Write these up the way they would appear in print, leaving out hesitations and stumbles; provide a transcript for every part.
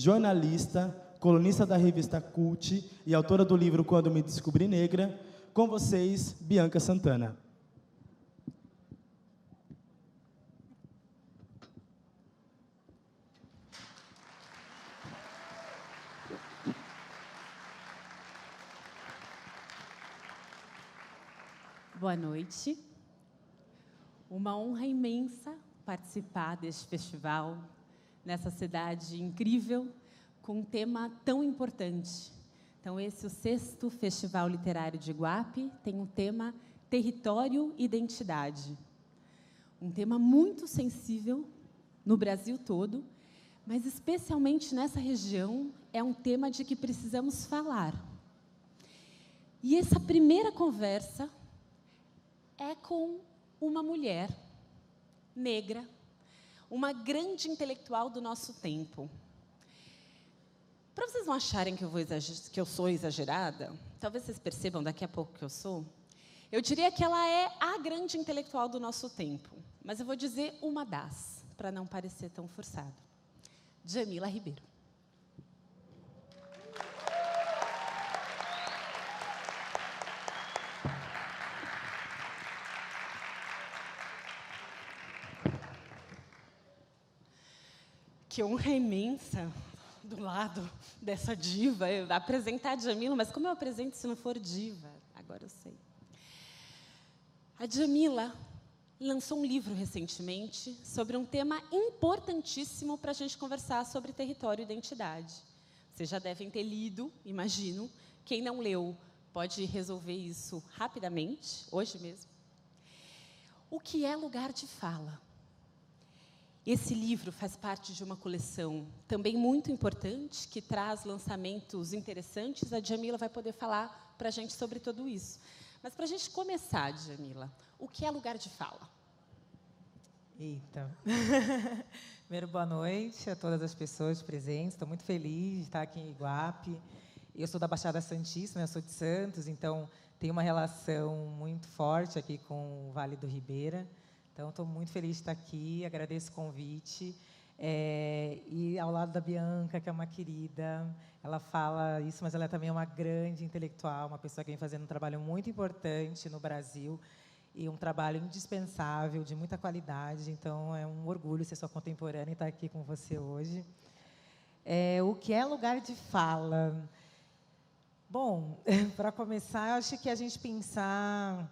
jornalista, colunista da revista Cult e autora do livro Quando Me Descobri Negra. Com vocês, Bianca Santana. Boa noite. Uma honra imensa participar deste festival, nessa cidade incrível, com um tema tão importante. Então, esse é o 6º Festival Literário de Iguape, tem um tema Território e Identidade. Um tema muito sensível no Brasil todo, mas especialmente nessa região, é um tema de que precisamos falar. E essa primeira conversa é com uma mulher negra, uma grande intelectual do nosso tempo. Para vocês não acharem que eu sou exagerada, talvez vocês percebam daqui a pouco que eu diria que ela é a grande intelectual do nosso tempo, mas eu vou dizer uma das, para não parecer tão forçado. Djamila Ribeiro. Que honra imensa, do lado dessa diva, apresentar a Djamila, mas como eu apresento se não for diva? Agora eu sei. A Djamila lançou um livro recentemente sobre um tema importantíssimo para a gente conversar sobre território e identidade. Vocês já devem ter lido, imagino. Quem não leu pode resolver isso rapidamente, hoje mesmo. O que é lugar de fala? Esse livro faz parte de uma coleção também muito importante, que traz lançamentos interessantes. A Djamila vai poder falar para a gente sobre tudo isso. Mas, para a gente começar, Djamila, o que é lugar de fala? Eita. Primeiro, boa noite a todas as pessoas presentes. Estou muito feliz de estar aqui em Iguape. Eu sou da Baixada Santista, né? Eu sou de Santos, então tenho uma relação muito forte aqui com o Vale do Ribeira. Então, estou muito feliz de estar aqui, agradeço o convite. E ao lado da Bianca, que é uma querida, ela fala isso, mas ela também é uma grande intelectual, uma pessoa que vem fazendo um trabalho muito importante no Brasil e um trabalho indispensável, de muita qualidade. Então, é um orgulho ser sua contemporânea e estar aqui com você hoje. O que é lugar de fala? Bom, para começar, eu acho que a gente pensar...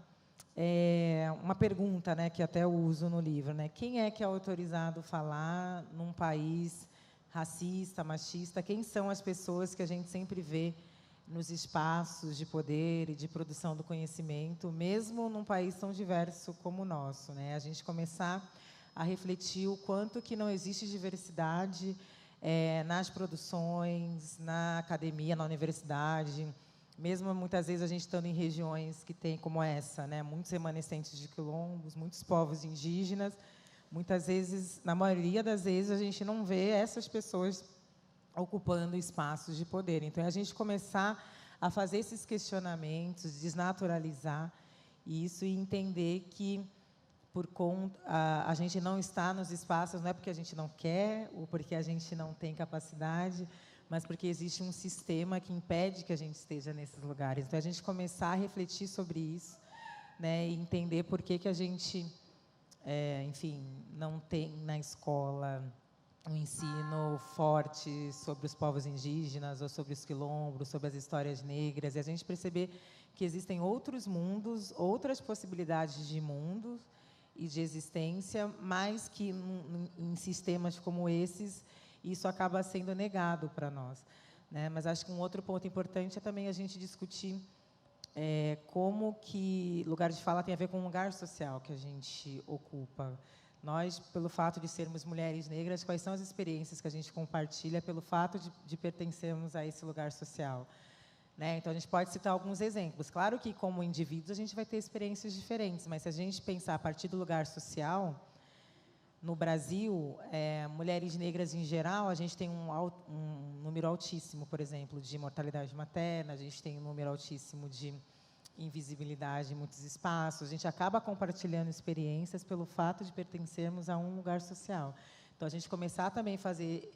uma pergunta, né, que até eu uso no livro, né? Quem é que é autorizado a falar num país racista, machista? Quem são as pessoas que a gente sempre vê nos espaços de poder e de produção do conhecimento, mesmo num país tão diverso como o nosso, né? A gente começar a refletir o quanto que não existe diversidade nas produções, na academia, na universidade. Mesmo, muitas vezes, a gente estando em regiões que tem, como essa, né, muitos remanescentes de quilombos, muitos povos indígenas, muitas vezes, na maioria das vezes, a gente não vê essas pessoas ocupando espaços de poder. Então, é a gente começar a fazer esses questionamentos, desnaturalizar isso e entender que, por conta, a gente não está nos espaços, não é porque a gente não quer ou porque a gente não tem capacidade, mas porque existe um sistema que impede que a gente esteja nesses lugares. Então, a gente começar a refletir sobre isso, né, e entender por que a gente, enfim, não tem na escola um ensino forte sobre os povos indígenas, ou sobre os quilombos, sobre as histórias negras, e a gente perceber que existem outros mundos, outras possibilidades de mundos e de existência, mas que em sistemas como esses, isso acaba sendo negado para nós, né? Mas acho que um outro ponto importante é também a gente discutir como que lugar de fala tem a ver com o lugar social que a gente ocupa. Nós, pelo fato de sermos mulheres negras, quais são as experiências que a gente compartilha pelo fato de pertencermos a esse lugar social, né? Então, a gente pode citar alguns exemplos. Claro que, como indivíduos, a gente vai ter experiências diferentes, mas se a gente pensar a partir do lugar social... No Brasil, mulheres negras em geral, a gente tem um número altíssimo, por exemplo, de mortalidade materna, a gente tem um número altíssimo de invisibilidade em muitos espaços, a gente acaba compartilhando experiências pelo fato de pertencermos a um lugar social. Então, a gente começar também a fazer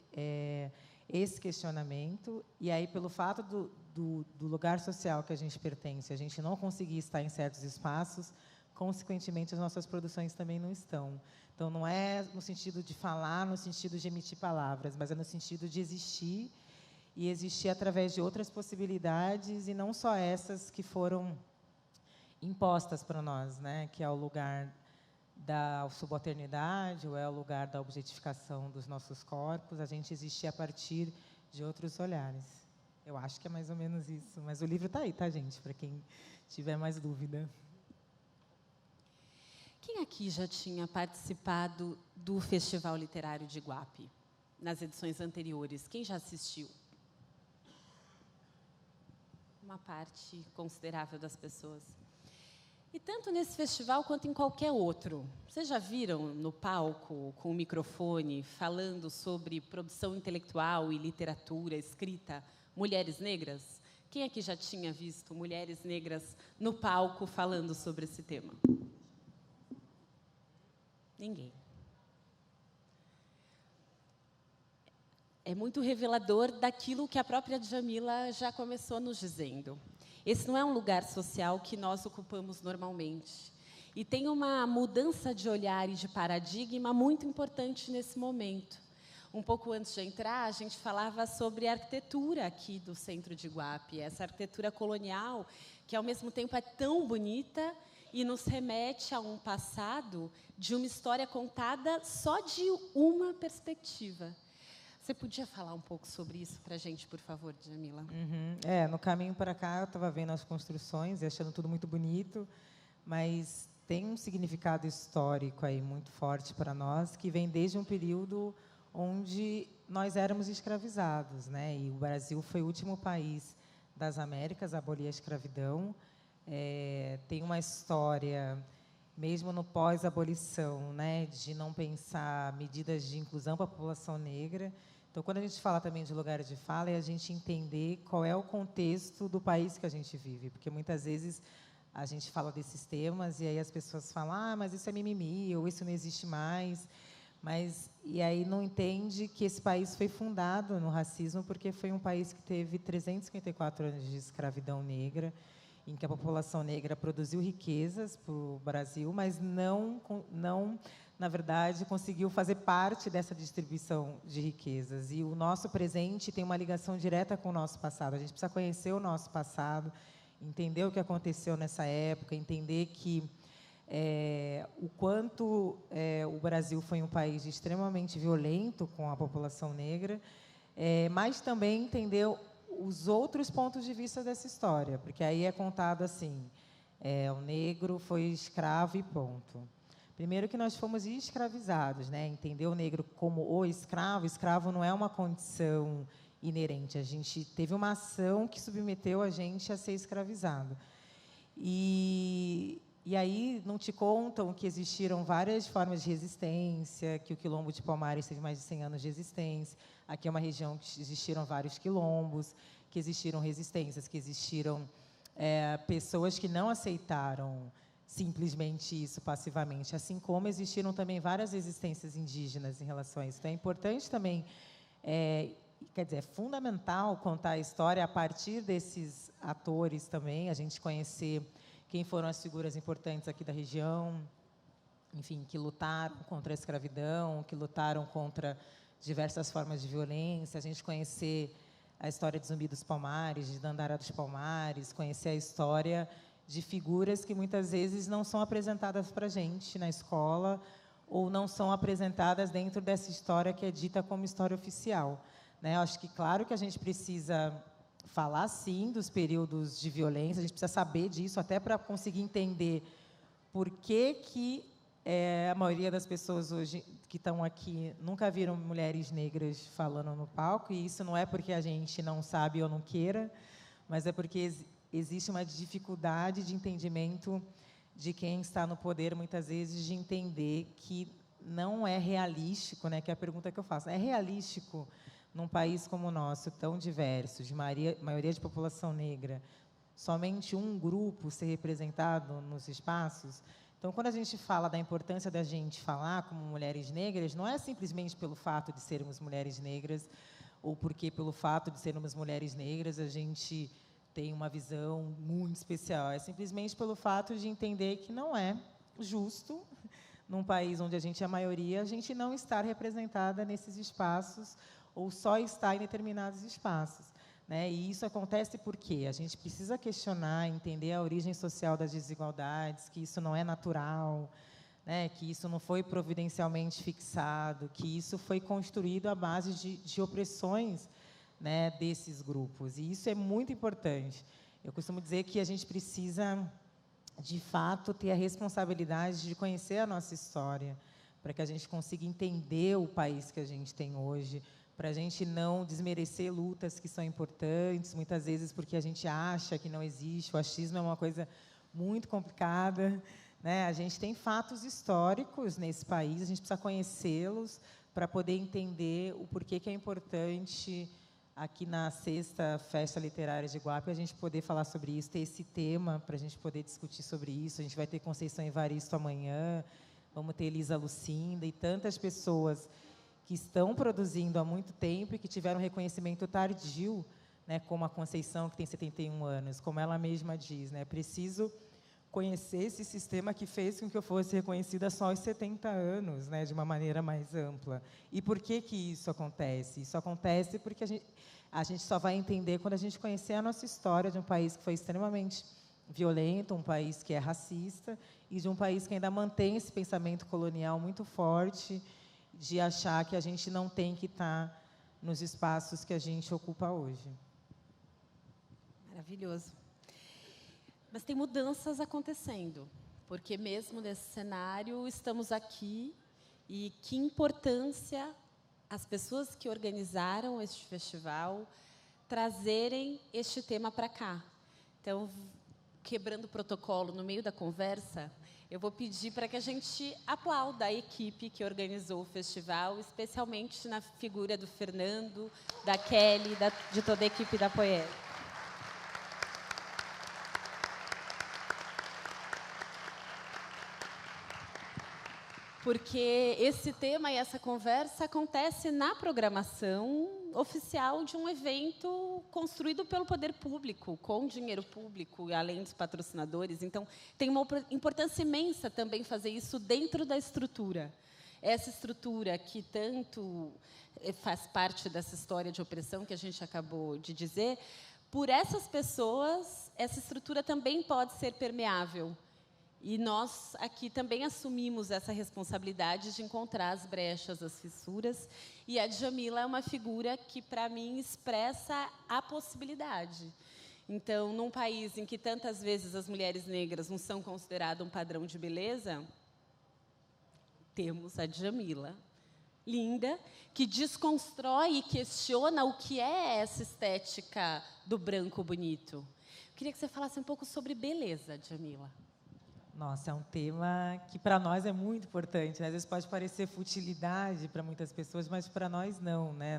esse questionamento, e aí, pelo fato do lugar social que a gente pertence, a gente não conseguir estar em certos espaços, consequentemente, as nossas produções também não estão. Então, não é no sentido de falar, no sentido de emitir palavras, mas é no sentido de existir, e existir através de outras possibilidades, e não só essas que foram impostas para nós, né? Que é o lugar da subalternidade, ou é o lugar da objetificação dos nossos corpos, a gente existir a partir de outros olhares. Eu acho que é mais ou menos isso. Mas o livro está aí, tá, gente? Para quem tiver mais dúvida. Quem aqui já tinha participado do Festival Literário de Iguape, nas edições anteriores? Quem já assistiu? Uma parte considerável das pessoas. E tanto nesse festival quanto em qualquer outro, vocês já viram no palco, com o microfone, falando sobre produção intelectual e literatura, escrita, mulheres negras? Quem aqui já tinha visto mulheres negras no palco falando sobre esse tema? Ninguém. É muito revelador daquilo que a própria Djamila já começou nos dizendo. Esse não é um lugar social que nós ocupamos normalmente. E tem uma mudança de olhar e de paradigma muito importante nesse momento. Um pouco antes de entrar, a gente falava sobre a arquitetura aqui do centro de Iguape, essa arquitetura colonial, que ao mesmo tempo é tão bonita e nos remete a um passado de uma história contada só de uma perspectiva. Você podia falar um pouco sobre isso para a gente, por favor, Djamila? No caminho para cá, eu estava vendo as construções e achando tudo muito bonito, mas tem um significado histórico aí muito forte para nós, que vem desde um período onde nós éramos escravizados, né? E o Brasil foi o último país das Américas a abolir a escravidão. Tem uma história, mesmo no pós-abolição, né, de não pensar medidas de inclusão para a população negra. Então, quando a gente fala também de lugares de fala, é a gente entender qual é o contexto do país que a gente vive, porque muitas vezes a gente fala desses temas e aí as pessoas falam, mas isso é mimimi, ou isso não existe mais. E aí não entende que esse país foi fundado no racismo porque foi um país que teve 354 anos de escravidão negra, em que a população negra produziu riquezas para o Brasil, mas não, na verdade, conseguiu fazer parte dessa distribuição de riquezas. E o nosso presente tem uma ligação direta com o nosso passado. A gente precisa conhecer o nosso passado, entender o que aconteceu nessa época, entender que o quanto o Brasil foi um país extremamente violento com a população negra, mas também entender os outros pontos de vista dessa história, porque aí é contado assim, o negro foi escravo e ponto. Primeiro que nós fomos escravizados, né? Entender o negro como o escravo não é uma condição inerente, a gente teve uma ação que submeteu a gente a ser escravizado. E aí não te contam que existiram várias formas de resistência, que o quilombo de Palmares teve mais de 100 anos de existência. Aqui é uma região que existiram vários quilombos, que existiram resistências, que existiram pessoas que não aceitaram simplesmente isso passivamente, assim como existiram também várias resistências indígenas em relação a isso. Então, é importante também, é fundamental contar a história a partir desses atores também, a gente conhecer quem foram as figuras importantes aqui da região, enfim, que lutaram contra a escravidão, que lutaram contra diversas formas de violência, a gente conhecer a história de Zumbi dos Palmares, de Dandara dos Palmares, conhecer a história de figuras que muitas vezes não são apresentadas para a gente na escola ou não são apresentadas dentro dessa história que é dita como história oficial, né? Eu acho que, claro que a gente precisa falar, sim, dos períodos de violência, a gente precisa saber disso, até para conseguir entender por que a maioria das pessoas hoje que estão aqui nunca viram mulheres negras falando no palco, e isso não é porque a gente não sabe ou não queira, mas é porque existe uma dificuldade de entendimento de quem está no poder, muitas vezes, de entender que não é realístico, né, que é a pergunta que eu faço, é realístico num país como o nosso, tão diverso, de maioria de população negra, somente um grupo ser representado nos espaços? Então, quando a gente fala da importância da gente falar como mulheres negras, não é simplesmente pelo fato de sermos mulheres negras ou porque, pelo fato de sermos mulheres negras, a gente tem uma visão muito especial. É simplesmente pelo fato de entender que não é justo, num país onde a gente é a maioria, a gente não estar representada nesses espaços ou só estar em determinados espaços. Né? E isso acontece porque a gente precisa questionar, entender a origem social das desigualdades, que isso não é natural, né? Que isso não foi providencialmente fixado, que isso foi construído à base de opressões, né, desses grupos. E isso é muito importante. Eu costumo dizer que a gente precisa, de fato, ter a responsabilidade de conhecer a nossa história, para que a gente consiga entender o país que a gente tem hoje, para a gente não desmerecer lutas que são importantes, muitas vezes porque a gente acha que não existe. O achismo é uma coisa muito complicada, né? A gente tem fatos históricos nesse país, a gente precisa conhecê-los para poder entender o porquê que é importante, aqui na 6ª Festa Literária de Iguape, a gente poder falar sobre isso, ter esse tema para a gente poder discutir sobre isso. A gente vai ter Conceição Evaristo amanhã, vamos ter Elisa Lucinda e tantas pessoas que estão produzindo há muito tempo e que tiveram reconhecimento tardio, né, como a Conceição, que tem 71 anos, como ela mesma diz, né, preciso conhecer esse sistema que fez com que eu fosse reconhecida só aos 70 anos, né, de uma maneira mais ampla. E por que que isso acontece? Isso acontece porque a gente só vai entender quando a gente conhecer a nossa história de um país que foi extremamente violento, um país que é racista, e de um país que ainda mantém esse pensamento colonial muito forte, de achar que a gente não tem que estar nos espaços que a gente ocupa hoje. Maravilhoso. Mas tem mudanças acontecendo, porque mesmo nesse cenário estamos aqui, e que importância as pessoas que organizaram este festival trazerem este tema para cá. Então, quebrando o protocolo no meio da conversa, eu vou pedir para que a gente aplauda a equipe que organizou o festival, especialmente na figura do Fernando, da Kelly, de toda a equipe da Poier. Porque esse tema e essa conversa acontece na programação oficial de um evento construído pelo poder público, com dinheiro público, além dos patrocinadores. Então, tem uma importância imensa também fazer isso dentro da estrutura. Essa estrutura que tanto faz parte dessa história de opressão que a gente acabou de dizer, por essas pessoas, essa estrutura também pode ser permeável. E nós aqui também assumimos essa responsabilidade de encontrar as brechas, as fissuras. E a Djamila é uma figura que, para mim, expressa a possibilidade. Então, num país em que tantas vezes as mulheres negras não são consideradas um padrão de beleza, temos a Djamila, linda, que desconstrói e questiona o que é essa estética do branco bonito. Eu queria que você falasse um pouco sobre beleza, Djamila. Nossa, é um tema que para nós é muito importante, né? Às vezes pode parecer futilidade para muitas pessoas, mas para nós não, né?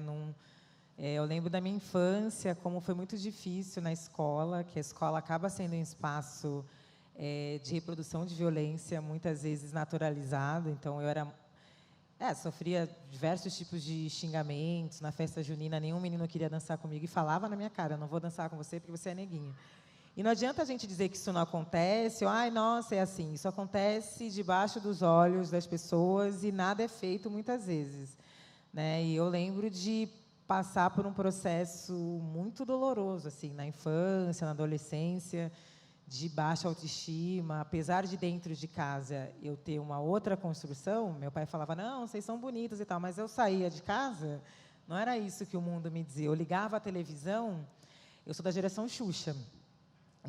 Eu lembro da minha infância, como foi muito difícil na escola, que a escola acaba sendo um espaço de reprodução de violência, muitas vezes naturalizado. Então, sofria diversos tipos de xingamentos. Na festa junina, nenhum menino queria dançar comigo e falava na minha cara: não vou dançar com você porque você é neguinha. E não adianta a gente dizer que isso não acontece, ou, ai, nossa, é assim. Isso acontece debaixo dos olhos das pessoas e nada é feito muitas vezes, né? E eu lembro de passar por um processo muito doloroso, assim, na infância, na adolescência, de baixa autoestima. Apesar de dentro de casa eu ter uma outra construção, meu pai falava: não, vocês são bonitas e tal, mas eu saía de casa, não era isso que o mundo me dizia. Eu ligava a televisão, eu sou da geração Xuxa.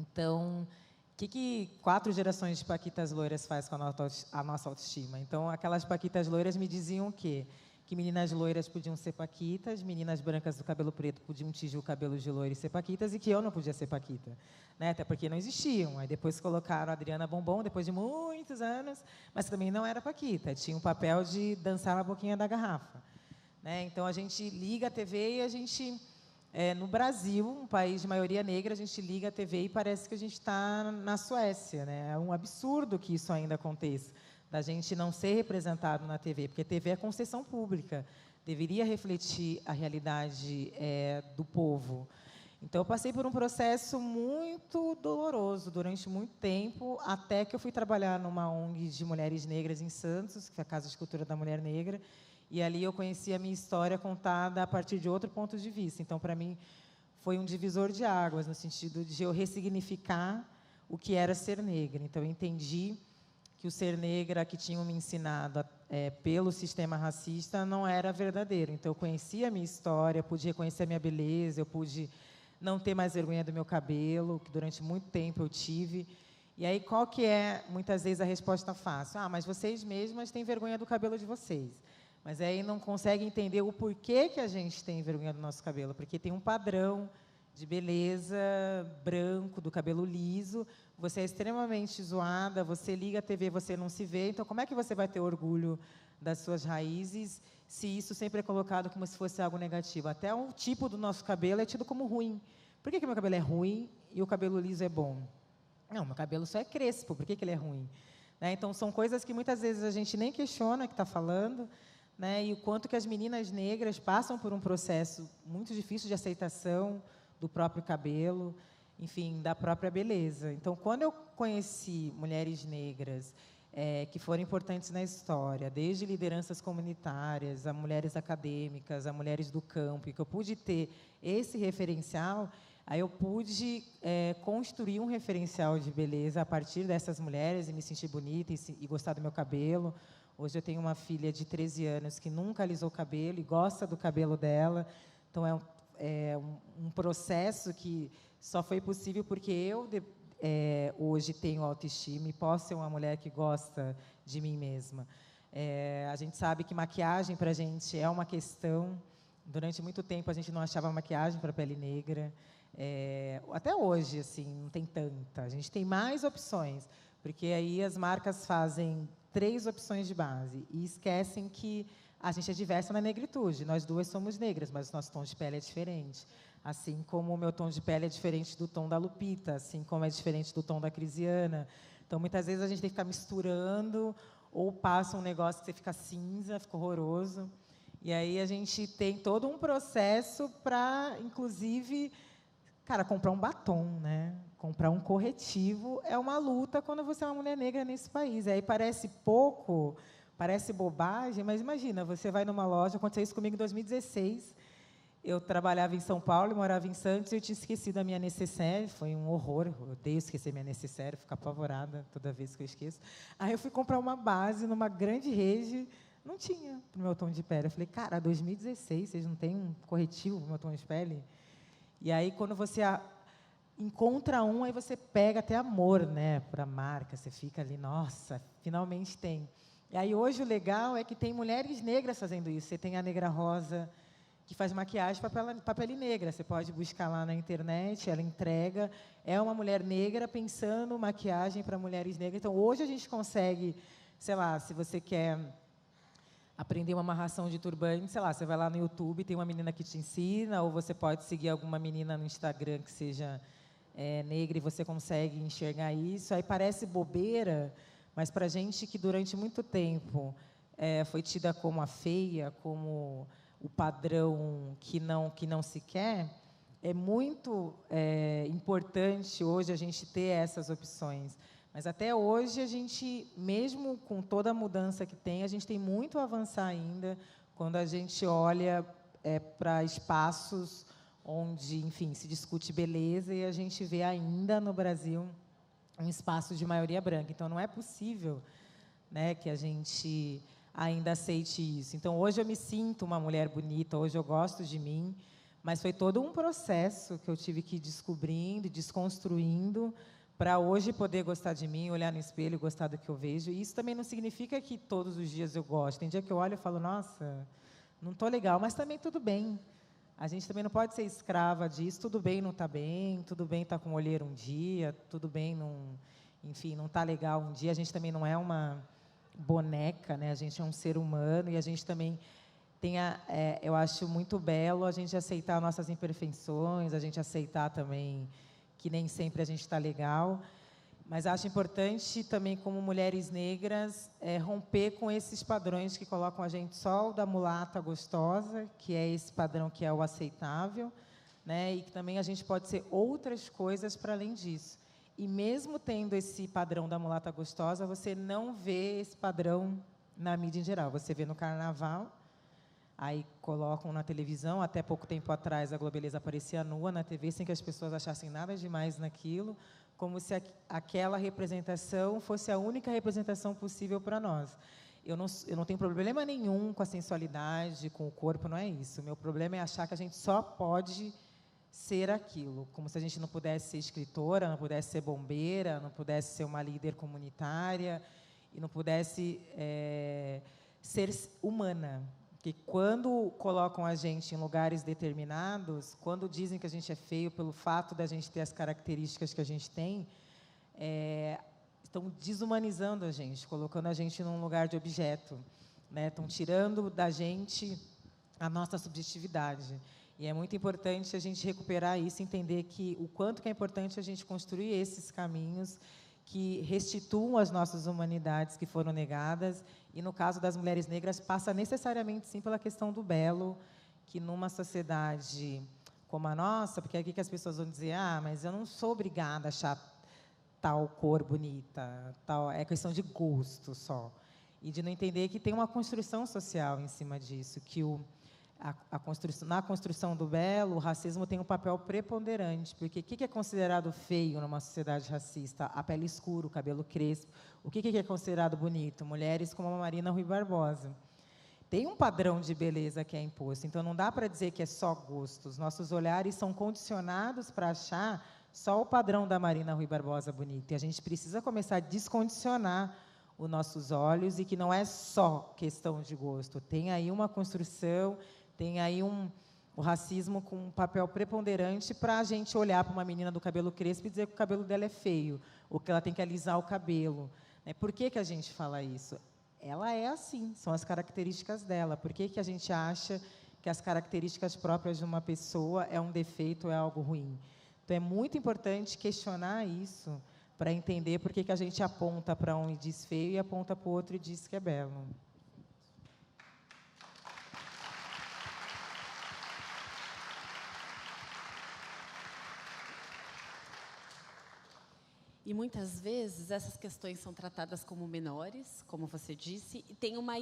Então, o que 4 gerações de paquitas loiras faz com a nossa autoestima? Então, aquelas paquitas loiras me diziam o quê? Que meninas loiras podiam ser paquitas, meninas brancas do cabelo preto podiam tingir o cabelo de loiro e ser paquitas, e que eu não podia ser paquita, né? Até porque não existiam. Aí depois colocaram a Adriana Bombom, depois de muitos anos, mas também não era paquita, tinha o papel de dançar na boquinha da garrafa, né? Então, a gente liga a TV e a gente... no Brasil, um país de maioria negra, a gente liga a TV e parece que a gente está na Suécia, né? É um absurdo que isso ainda aconteça, da gente não ser representado na TV, porque TV é concessão pública. deveria refletir a realidade do povo. Então, eu passei por um processo muito doloroso durante muito tempo, até que eu fui trabalhar numa ONG de mulheres negras em Santos, que é a Casa de Cultura da Mulher Negra, e ali eu conheci a minha história contada a partir de outro ponto de vista. Então, para mim, foi um divisor de águas, no sentido de eu ressignificar o que era ser negra. Então, eu entendi que o ser negra que tinham me ensinado pelo sistema racista não era verdadeiro. Então, eu conheci a minha história, pude reconhecer a minha beleza, eu pude não ter mais vergonha do meu cabelo, que durante muito tempo eu tive. E aí, qual que é, muitas vezes, a resposta fácil? Mas vocês mesmas têm vergonha do cabelo de vocês. Mas aí não conseguem entender o porquê que a gente tem vergonha do nosso cabelo, porque tem um padrão de beleza branco, do cabelo liso, você é extremamente zoada, você liga a TV, você não se vê, então como é que você vai ter orgulho das suas raízes se isso sempre é colocado como se fosse algo negativo? Até o tipo do nosso cabelo é tido como ruim. Por que meu cabelo é ruim e o cabelo liso é bom? Não, meu cabelo só é crespo, por que ele é ruim? Né? Então, são coisas que muitas vezes a gente nem questiona que está falando, né? E o quanto que as meninas negras passam por um processo muito difícil de aceitação do próprio cabelo, enfim, da própria beleza. Então, quando eu conheci mulheres negras que foram importantes na história, desde lideranças comunitárias, a mulheres acadêmicas, a mulheres do campo, e que eu pude ter esse referencial, aí eu pude construir um referencial de beleza a partir dessas mulheres e me sentir bonita e gostar do meu cabelo. Hoje eu tenho uma filha de 13 anos que nunca alisou o cabelo e gosta do cabelo dela. Então, é um processo que só foi possível porque eu hoje tenho autoestima e posso ser uma mulher que gosta de mim mesma. A gente sabe que maquiagem, para a gente, é uma questão. Durante muito tempo, a gente não achava maquiagem para pele negra. Até hoje, assim, não tem tanta. A gente tem mais opções, porque aí as marcas fazem 3 opções de base e esquecem que a gente é diversa na negritude. Nós duas somos negras, mas o nosso tom de pele é diferente. Assim como o meu tom de pele é diferente do tom da Lupita, assim como é diferente do tom da Crisiana. Então, muitas vezes, a gente tem que ficar misturando, ou passa um negócio que você fica cinza, fica horroroso. E aí a gente tem todo um processo para, inclusive, comprar um batom, né? Comprar um corretivo é uma luta quando você é uma mulher negra nesse país. Aí parece pouco, parece bobagem, mas imagina, você vai numa loja, aconteceu isso comigo em 2016, eu trabalhava em São Paulo, morava em Santos, e eu tinha esquecido a minha nécessaire, foi um horror, eu odeio esquecer minha nécessaire, fico apavorada toda vez que eu esqueço. Aí eu fui comprar uma base numa grande rede, não tinha para o meu tom de pele. Eu falei, 2016, vocês não têm um corretivo para o meu tom de pele? E aí, quando você encontra um, aí você pega até amor, né, para a marca, você fica ali, nossa, finalmente tem. E aí, hoje, o legal é que tem mulheres negras fazendo isso. Você tem a Negra Rosa, que faz maquiagem para pele negra. Você pode buscar lá na internet, ela entrega. É uma mulher negra pensando maquiagem para mulheres negras. Então, hoje a gente consegue, sei lá, se você quer aprender uma amarração de turbante, sei lá, você vai lá no YouTube, tem uma menina que te ensina, ou você pode seguir alguma menina no Instagram que seja negra e você consegue enxergar isso. Aí parece bobeira, mas para a gente que durante muito tempo foi tida como a feia, como o padrão que não se quer, é muito importante hoje a gente ter essas opções. Mas até hoje, a gente, mesmo com toda a mudança que tem, a gente tem muito a avançar ainda quando a gente olha para espaços onde, enfim, se discute beleza e a gente vê ainda no Brasil um espaço de maioria branca. Então, não é possível, né, que a gente ainda aceite isso. Então, hoje eu me sinto uma mulher bonita, hoje eu gosto de mim, mas foi todo um processo que eu tive que ir descobrindo, desconstruindo, para hoje poder gostar de mim, olhar no espelho e gostar do que eu vejo. E isso também não significa que todos os dias eu gosto. Tem dia que eu olho e falo, nossa, não estou legal, mas também tudo bem. A gente também não pode ser escrava disso, tudo bem não está bem, tudo bem estar com olheira um dia, tudo bem não está legal um dia. A gente também não é uma boneca, né? A gente é um ser humano e a gente também tem eu acho muito belo a gente aceitar nossas imperfeições, a gente aceitar também que nem sempre a gente está legal, Mas acho importante também, como mulheres negras, romper com esses padrões que colocam a gente só o da mulata gostosa, que é esse padrão que é o aceitável, né? E que também a gente pode ser outras coisas para além disso. E mesmo tendo esse padrão da mulata gostosa, você não vê esse padrão na mídia em geral. Você vê no carnaval, aí colocam na televisão. Até pouco tempo atrás, a Globeleza aparecia nua na TV, sem que as pessoas achassem nada demais naquilo, como se aquela representação fosse a única representação possível para nós. Eu não tenho problema nenhum com a sensualidade, com o corpo, não é isso. O meu problema é achar que a gente só pode ser aquilo, como se a gente não pudesse ser escritora, não pudesse ser bombeira, não pudesse ser uma líder comunitária e não pudesse ser humana. Porque quando colocam a gente em lugares determinados, quando dizem que a gente é feio pelo fato da gente ter as características que a gente tem, estão desumanizando a gente, colocando a gente num lugar de objeto, né? Estão tirando da gente a nossa subjetividade. E é muito importante a gente recuperar isso, entender que o quanto que é importante a gente construir esses caminhos que restituam as nossas humanidades que foram negadas. E, no caso das mulheres negras, passa necessariamente, sim, pela questão do belo, que numa sociedade como a nossa, porque aqui que as pessoas vão dizer, mas eu não sou obrigada a achar tal cor bonita, tal, é questão de gosto só. E de não entender que tem uma construção social em cima disso, que na construção do belo, o racismo tem um papel preponderante, porque o que é considerado feio numa sociedade racista? A pele escura, o cabelo crespo. O que é considerado bonito? Mulheres como a Marina Rui Barbosa. Tem um padrão de beleza que é imposto, então não dá para dizer que é só gosto. Os nossos olhares são condicionados para achar só o padrão da Marina Rui Barbosa bonito, e a gente precisa começar a descondicionar os nossos olhos, e que não é só questão de gosto, tem aí uma construção, tem aí o racismo com um papel preponderante para a gente olhar para uma menina do cabelo crespo e dizer que o cabelo dela é feio, ou que ela tem que alisar o cabelo. Por que a gente fala isso? Ela é assim, são as características dela. Por que a gente acha que as características próprias de uma pessoa é um defeito, é algo ruim? Então, é muito importante questionar isso para entender por que a gente aponta para um e diz feio e aponta para o outro e diz que é belo. E muitas vezes essas questões são tratadas como menores, como você disse, e tem uma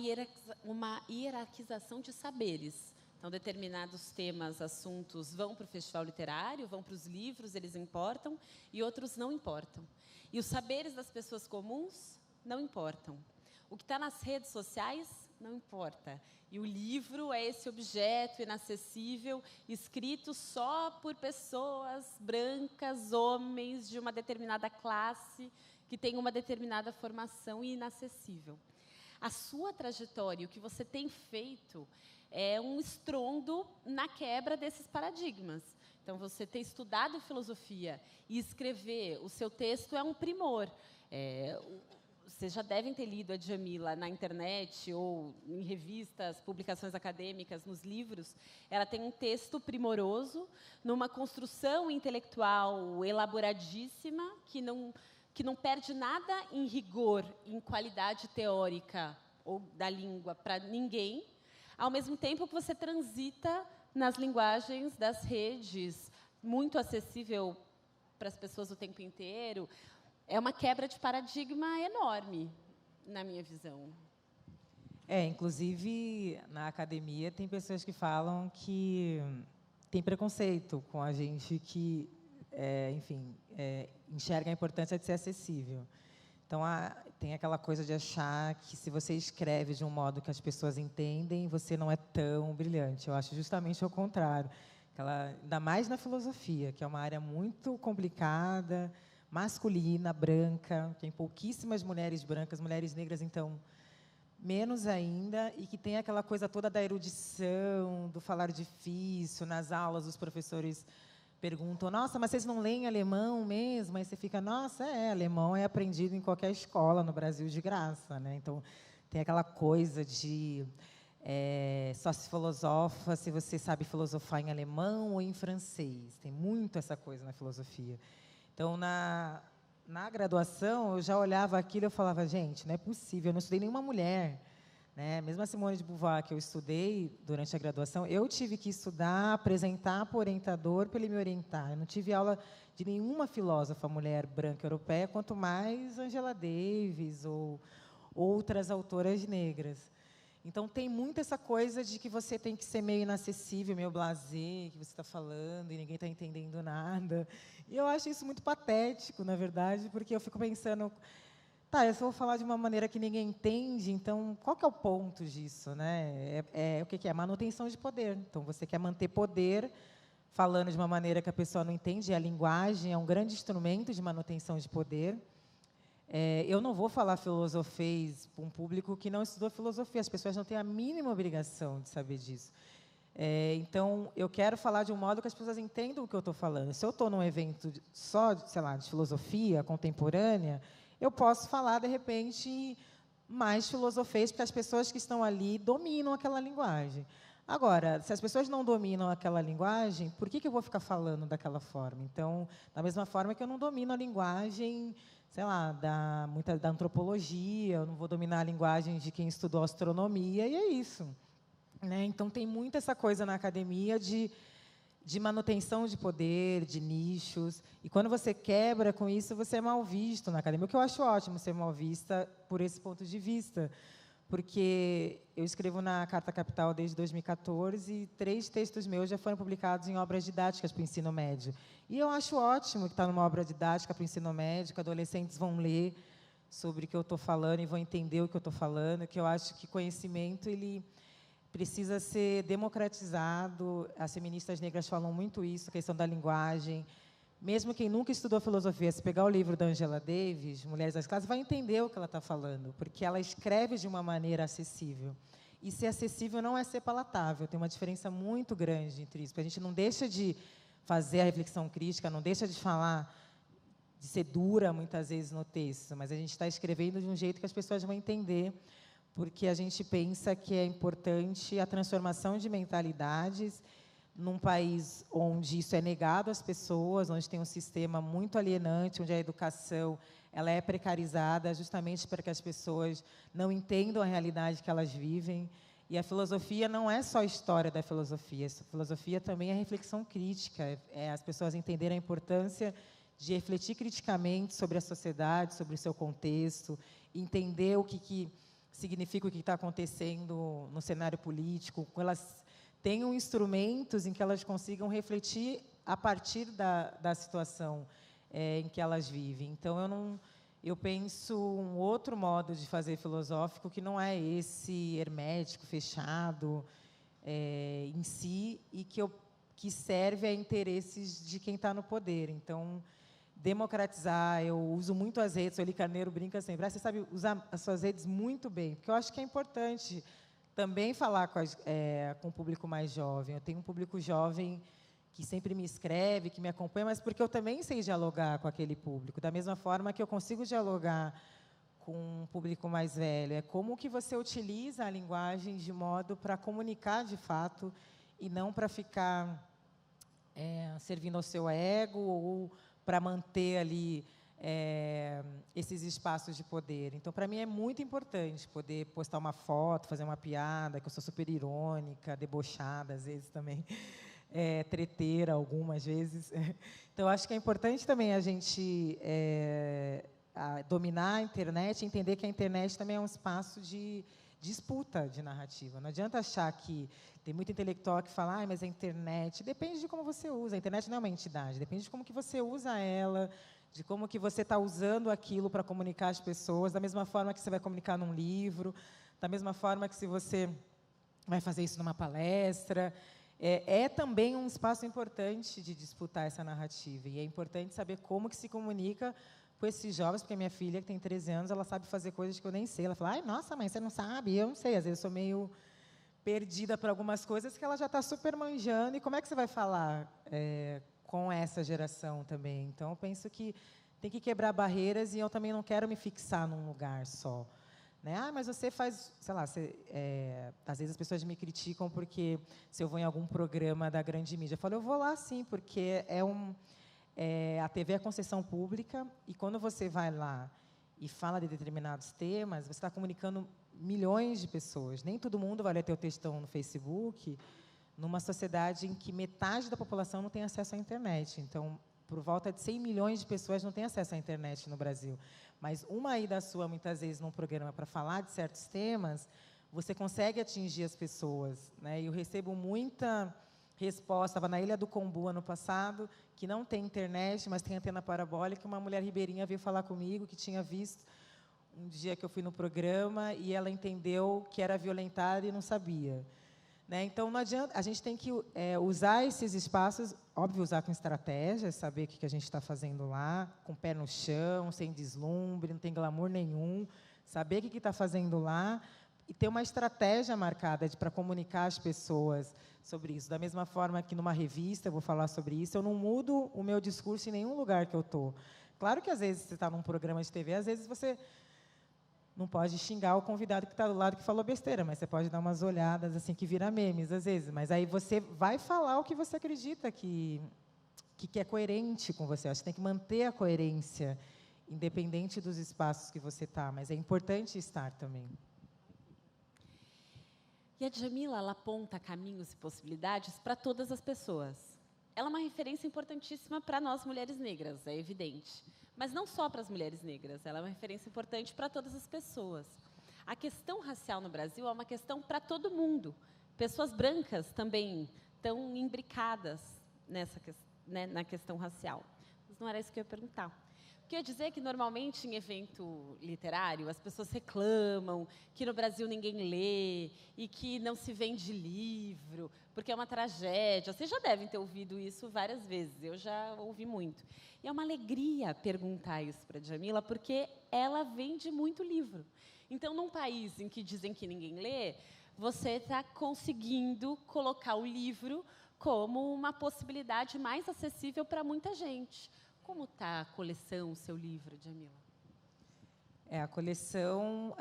hierarquização de saberes. Então, determinados temas, assuntos vão para o festival literário, vão para os livros, eles importam, e outros não importam. E os saberes das pessoas comuns não importam. O que está nas redes sociais não importa. E o livro é esse objeto inacessível, escrito só por pessoas brancas, homens de uma determinada classe, que tem uma determinada formação e inacessível. A sua trajetória, o que você tem feito, é um estrondo na quebra desses paradigmas. Então, você ter estudado filosofia e escrever o seu texto é um primor. Vocês já devem ter lido a Djamila na internet ou em revistas, publicações acadêmicas, nos livros. Ela tem um texto primoroso, numa construção intelectual elaboradíssima, que não perde nada em rigor, em qualidade teórica ou da língua para ninguém, ao mesmo tempo que você transita nas linguagens das redes, muito acessível para as pessoas o tempo inteiro. É uma quebra de paradigma enorme, na minha visão. Inclusive, na academia, tem pessoas que falam que tem preconceito com a gente que, enxerga a importância de ser acessível. Então, tem aquela coisa de achar que, se você escreve de um modo que as pessoas entendem, você não é tão brilhante. Eu acho justamente o contrário. Ainda mais na filosofia, que é uma área muito complicada, masculina, branca, tem pouquíssimas mulheres brancas, mulheres negras, então, menos ainda, e que tem aquela coisa toda da erudição, do falar difícil. Nas aulas, os professores perguntam, nossa, mas vocês não leem alemão mesmo? Aí você fica, nossa, alemão é aprendido em qualquer escola no Brasil de graça, né? Então, tem aquela coisa de só se filosofa se você sabe filosofar em alemão ou em francês. Tem muito essa coisa na filosofia. Então, na graduação, eu já olhava aquilo e eu falava, gente, não é possível, eu não estudei nenhuma mulher. Né? Mesmo a Simone de Beauvoir, que eu estudei durante a graduação, eu tive que estudar, apresentar para o orientador para ele me orientar. Eu não tive aula de nenhuma filósofa mulher branca europeia, quanto mais Angela Davis ou outras autoras negras. Então, tem muito essa coisa de que você tem que ser meio inacessível, meio blasé, que você está falando e ninguém está entendendo nada. E eu acho isso muito patético, na verdade, porque eu fico pensando... Tá, eu só vou falar de uma maneira que ninguém entende, então, qual que é o ponto disso? Né? O que é? Manutenção de poder. Então, você quer manter poder falando de uma maneira que a pessoa não entende, e a linguagem é um grande instrumento de manutenção de poder. Eu não vou falar filosofês para um público que não estudou filosofia, as pessoas não têm a mínima obrigação de saber disso. Então, eu quero falar de um modo que as pessoas entendam o que eu estou falando. Se eu estou num evento só, sei lá, de filosofia contemporânea, eu posso falar, de repente, mais filosofês, porque as pessoas que estão ali dominam aquela linguagem. Agora, se as pessoas não dominam aquela linguagem, por que eu vou ficar falando daquela forma? Então, da mesma forma que eu não domino a linguagem, sei lá, da antropologia, eu não vou dominar a linguagem de quem estudou astronomia, e é isso. Né? Então, tem muito essa coisa na academia de manutenção de poder, de nichos. E quando você quebra com isso, você é mal visto na academia. O que eu acho ótimo ser mal vista por esse ponto de vista, porque eu escrevo na Carta Capital desde 2014 e 3 textos meus já foram publicados em obras didáticas para o ensino médio. E eu acho ótimo que está numa obra didática para o ensino médio, que adolescentes vão ler sobre o que eu estou falando e vão entender o que eu estou falando, que eu acho que conhecimento, ele precisa ser democratizado. As feministas negras falam muito isso, a questão da linguagem. Mesmo quem nunca estudou filosofia, se pegar o livro da Angela Davis, Mulheres das Classes, vai entender o que ela está falando, porque ela escreve de uma maneira acessível. E ser acessível não é ser palatável, tem uma diferença muito grande entre isso, porque a gente não deixa de fazer a reflexão crítica, não deixa de falar, de ser dura, muitas vezes, no texto, mas a gente está escrevendo de um jeito que as pessoas vão entender, porque a gente pensa que é importante a transformação de mentalidades num país onde isso é negado às pessoas, onde tem um sistema muito alienante, onde a educação ela é precarizada justamente para que as pessoas não entendam a realidade que elas vivem. E a filosofia não é só a história da filosofia, a filosofia também é reflexão crítica, é as pessoas entenderem a importância de refletir criticamente sobre a sociedade, sobre o seu contexto, entender o que significa o que está acontecendo no cenário político, elas tenham instrumentos em que elas consigam refletir a partir da situação em que elas vivem. Então, eu penso um outro modo de fazer filosófico que não é esse hermético, fechado em si, e que serve a interesses de quem está no poder. Então, democratizar, eu uso muito as redes, o Eli Carneiro brinca sempre, você sabe usar as suas redes muito bem, porque eu acho que é importante também falar com o público mais jovem. Eu tenho um público jovem que sempre me escreve, que me acompanha, mas porque eu também sei dialogar com aquele público, da mesma forma que eu consigo dialogar com um público mais velho. É como que você utiliza a linguagem de modo para comunicar de fato e não para ficar servindo ao seu ego ou para manter ali esses espaços de poder. Então, para mim, é muito importante poder postar uma foto, fazer uma piada, que eu sou super irônica, debochada, às vezes também, treteira, algumas vezes. Então, acho que é importante também a gente dominar a internet e entender que a internet também é um espaço de disputa de narrativa. Não adianta achar que tem muito intelectual que fala, mas a internet... Depende de como você usa. A internet não é uma entidade, depende de como que você usa ela, de como que você está usando aquilo para comunicar às pessoas, da mesma forma que você vai comunicar num livro, da mesma forma que se você vai fazer isso numa palestra. É também um espaço importante de disputar essa narrativa, e é importante saber como que se comunica com esses jovens, porque a minha filha, que tem 13 anos, ela sabe fazer coisas que eu nem sei. Ela fala, nossa, mãe, você não sabe? Eu não sei, às vezes eu sou meio perdida para algumas coisas que ela já está super manjando, e como é que você vai falar com essa geração também? Então, eu penso que tem que quebrar barreiras, e eu também não quero me fixar num lugar só. Né? Mas você faz, sei lá, às vezes as pessoas me criticam porque se eu vou em algum programa da grande mídia, eu falo, eu vou lá sim, porque a TV é concessão pública, e quando você vai lá e fala de determinados temas, você está comunicando milhões de pessoas. Nem todo mundo vai ler teu textão no Facebook, numa sociedade em que metade da população não tem acesso à internet. Então, por volta de 100 milhões de pessoas não têm acesso à internet no Brasil. Mas uma ida sua, muitas vezes, num programa para falar de certos temas, você consegue atingir as pessoas, né? E eu recebo muita resposta. Estava na Ilha do Combu, ano passado, que não tem internet, mas tem antena parabólica. Uma mulher ribeirinha veio falar comigo que tinha visto um dia que eu fui no programa e ela entendeu que era violentada e não sabia. Né? Então, não adianta, a gente tem que usar esses espaços, óbvio, usar com estratégia, saber o que a gente está fazendo lá, com o pé no chão, sem deslumbre, não tem glamour nenhum, saber o que está fazendo lá e ter uma estratégia marcada para comunicar às pessoas sobre isso. Da mesma forma que numa revista eu vou falar sobre isso, eu não mudo o meu discurso em nenhum lugar que eu estou. Claro que, às vezes, você está num programa de TV, às vezes você não pode xingar o convidado que está do lado que falou besteira, mas você pode dar umas olhadas assim que vira memes, às vezes. Mas aí você vai falar o que você acredita que é coerente com você. Acho que tem que manter a coerência, independente dos espaços que você está. Mas é importante estar também. E a Djamila, ela aponta caminhos e possibilidades para todas as pessoas. Ela é uma referência importantíssima para nós, mulheres negras, é evidente. Mas não só para as mulheres negras, ela é uma referência importante para todas as pessoas. A questão racial no Brasil é uma questão para todo mundo. Pessoas brancas também estão imbricadas na questão racial. Mas não era isso que eu ia perguntar. O que eu ia dizer é que, normalmente, em evento literário, as pessoas reclamam que no Brasil ninguém lê e que não se vende livro, porque é uma tragédia. Vocês já devem ter ouvido isso várias vezes, eu já ouvi muito. E é uma alegria perguntar isso para a Djamila, porque ela vende muito livro. Então, num país em que dizem que ninguém lê, você está conseguindo colocar o livro como uma possibilidade mais acessível para muita gente. Como está a coleção, o seu livro, Djamila? A coleção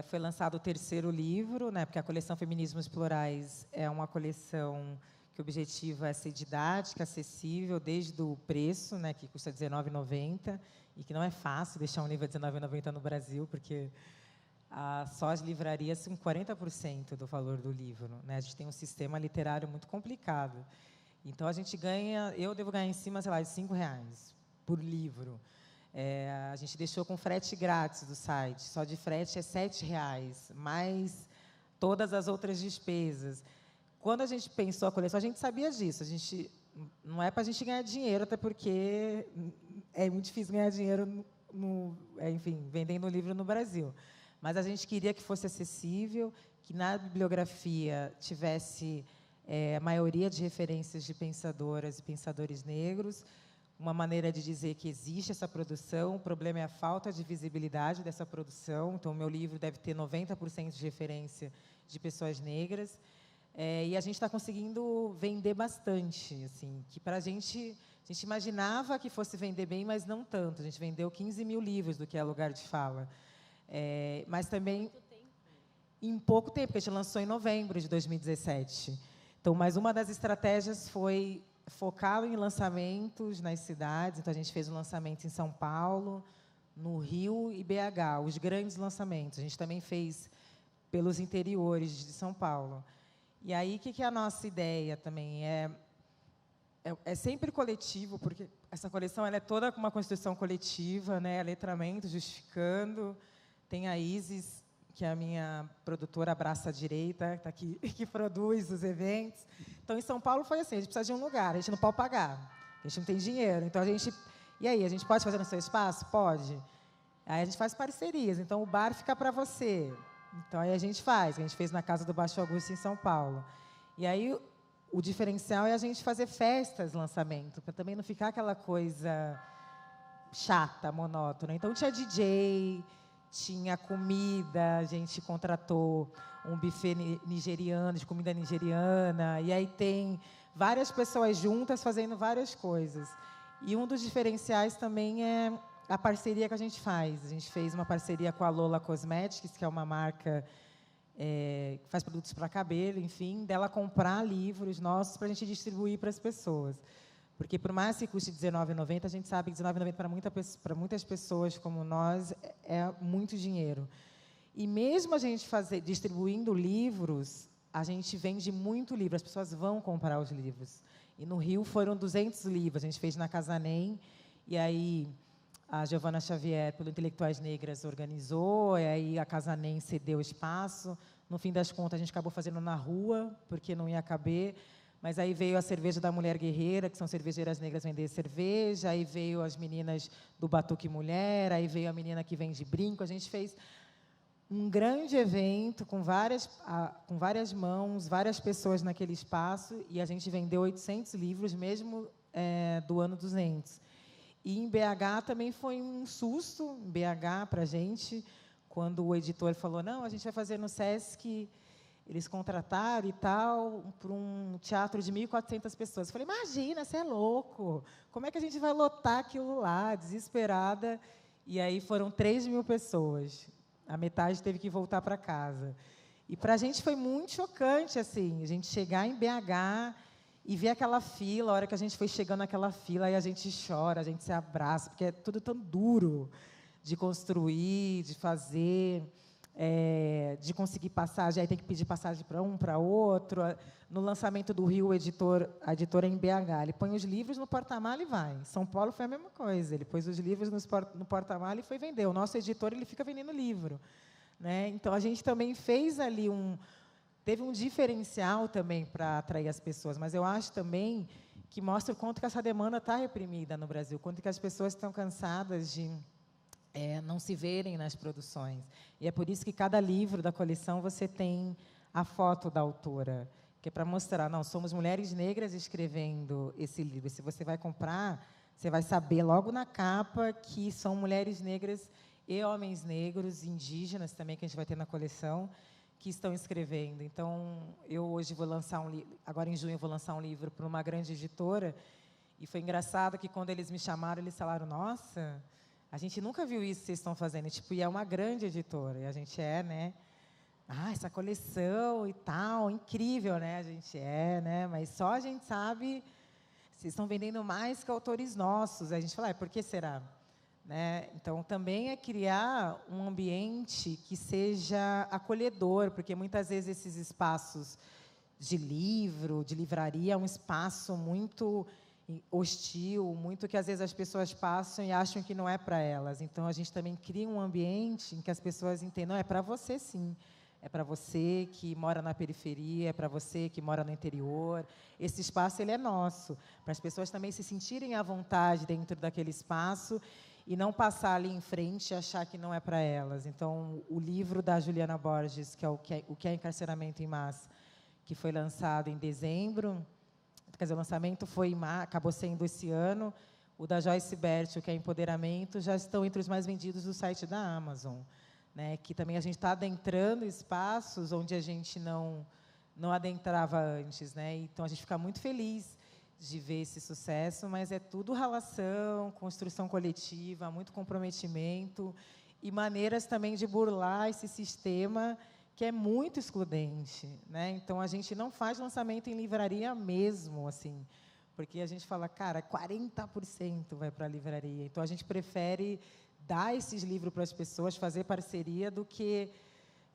foi lançado o 3º livro, né? Porque a coleção Feminismos Plurais é uma coleção que o objetivo é ser didática, acessível, desde o preço, né? Que custa R$19,90, e que não é fácil deixar um livro a R$19,90 no Brasil, porque só as livrarias são 40% do valor do livro, né? A gente tem um sistema literário muito complicado. Então, a gente ganha, eu devo ganhar em cima, sei lá, de R$5 por livro. A gente deixou com frete grátis do site, só de frete é R$7, mais todas as outras despesas. Quando a gente pensou a coleção, a gente sabia disso. Não é para a gente ganhar dinheiro, até porque é muito difícil ganhar dinheiro, enfim, vendendo livro no Brasil. Mas a gente queria que fosse acessível, que na bibliografia tivesse a maioria de referências de pensadoras e pensadores negros, uma maneira de dizer que existe essa produção, o problema é a falta de visibilidade dessa produção. Então, o meu livro deve ter 90% de referência de pessoas negras. E a gente está conseguindo vender bastante, assim, que para a gente imaginava que fosse vender bem, mas não tanto. A gente vendeu 15 mil livros do que é Lugar de Fala. Mas também em pouco tempo, porque a gente lançou em novembro de 2017. Então, mais uma das estratégias foi focar em lançamentos nas cidades. Então, a gente fez um lançamento em São Paulo, no Rio e BH, os grandes lançamentos. A gente também fez pelos interiores de São Paulo. E aí, o que é a nossa ideia também? É sempre coletivo, porque essa coleção ela é toda com uma construção coletiva, né? Letramento, justificando. Tem a Isis, que é a minha produtora Abraça à Direita, está aqui, que produz os eventos. Então, em São Paulo foi assim, a gente precisa de um lugar, a gente não pode pagar, a gente não tem dinheiro. Então, e aí, a gente pode fazer no seu espaço? Pode. Aí a gente faz parcerias, então o bar fica para você. Então, aí a gente fez na Casa do Baixo Augusto, em São Paulo. E aí, o diferencial é a gente fazer festas, lançamento, para também não ficar aquela coisa chata, monótona. Então, tinha DJ, tinha comida, a gente contratou um buffet nigeriano, de comida nigeriana, e aí tem várias pessoas juntas fazendo várias coisas. E um dos diferenciais também é a parceria que a gente faz. A gente fez uma parceria com a Lola Cosmetics, que é uma marca que faz produtos para cabelo, enfim, dela comprar livros nossos para a gente distribuir para as pessoas. Porque, por mais que custe R$19,90, a gente sabe que R$19,90 para muitas pessoas como nós é muito dinheiro. E mesmo a gente distribuindo livros, a gente vende muito livro, as pessoas vão comprar os livros. E no Rio foram 200 livros, a gente fez na Casa NEM, e aí a Giovana Xavier, pelo Intelectuais Negras, organizou, e aí a Casa NEM cedeu espaço. No fim das contas, a gente acabou fazendo na rua, porque não ia caber. Mas aí veio a cerveja da Mulher Guerreira, que são cervejeiras negras vender cerveja, aí veio as meninas do Batuque Mulher, aí veio a menina que vende brinco. A gente fez um grande evento com várias mãos, várias pessoas naquele espaço, e a gente vendeu 800 livros, mesmo do ano 200. E em BH também foi um susto, em BH, para a gente, quando o editor falou, não, a gente vai fazer no Sesc, eles contrataram e tal, para um teatro de 1.400 pessoas. Eu falei, imagina, você é louco, como é que a gente vai lotar aquilo lá, desesperada? E aí foram 3.000 pessoas. A metade teve que voltar para casa. E para a gente foi muito chocante, assim, a gente chegar em BH e ver aquela fila, a hora que a gente foi chegando naquela fila, aí a gente chora, a gente se abraça, porque é tudo tão duro de construir, de fazer, de conseguir passagem, aí tem que pedir passagem para um, para outro. No lançamento do Rio, a editora é em BH, ele põe os livros no porta-mala e vai. São Paulo foi a mesma coisa, ele pôs os livros no porta-mala e foi vender. O nosso editor, ele fica vendendo livro, né? Então, a gente também fez ali teve um diferencial também para atrair as pessoas, mas eu acho também que mostra o quanto que essa demanda está reprimida no Brasil, quanto que as pessoas estão cansadas de não se verem nas produções. E é por isso que cada livro da coleção você tem a foto da autora, que é para mostrar, não, somos mulheres negras escrevendo esse livro. Se você vai comprar, você vai saber logo na capa que são mulheres negras e homens negros, indígenas também, que a gente vai ter na coleção, que estão escrevendo. Então, eu hoje vou lançar agora em junho eu vou lançar um livro para uma grande editora, e foi engraçado que quando eles me chamaram, eles falaram, nossa, a gente nunca viu isso que vocês estão fazendo. E é uma grande editora, e a gente né? Essa coleção e tal, incrível, né? A gente né? Mas só a gente sabe, vocês estão vendendo mais que autores nossos. A gente fala, por que será? Né? Então, também é criar um ambiente que seja acolhedor, porque muitas vezes esses espaços de livro, de livraria, é um espaço muito hostil, muito que às vezes as pessoas passam e acham que não é para elas. Então, a gente também cria um ambiente em que as pessoas entendam, não, é para você sim, é para você que mora na periferia, é para você que mora no interior. Esse espaço ele é nosso, para as pessoas também se sentirem à vontade dentro daquele espaço e não passar ali em frente e achar que não é para elas. Então, o livro da Juliana Borges, que é o que é encarceramento em massa, que foi lançado em dezembro, quer dizer, o lançamento acabou sendo esse ano. O da Joyce Bert, o que é empoderamento, já estão entre os mais vendidos do site da Amazon, né? Que também a gente está adentrando espaços onde a gente não adentrava antes, né? Então, a gente fica muito feliz de ver esse sucesso, mas é tudo relação, construção coletiva, muito comprometimento e maneiras também de burlar esse sistema que é muito excludente, né? Então, a gente não faz lançamento em livraria mesmo, assim, porque a gente fala, cara, 40% vai para a livraria. Então, a gente prefere dar esses livros para as pessoas, fazer parceria, do que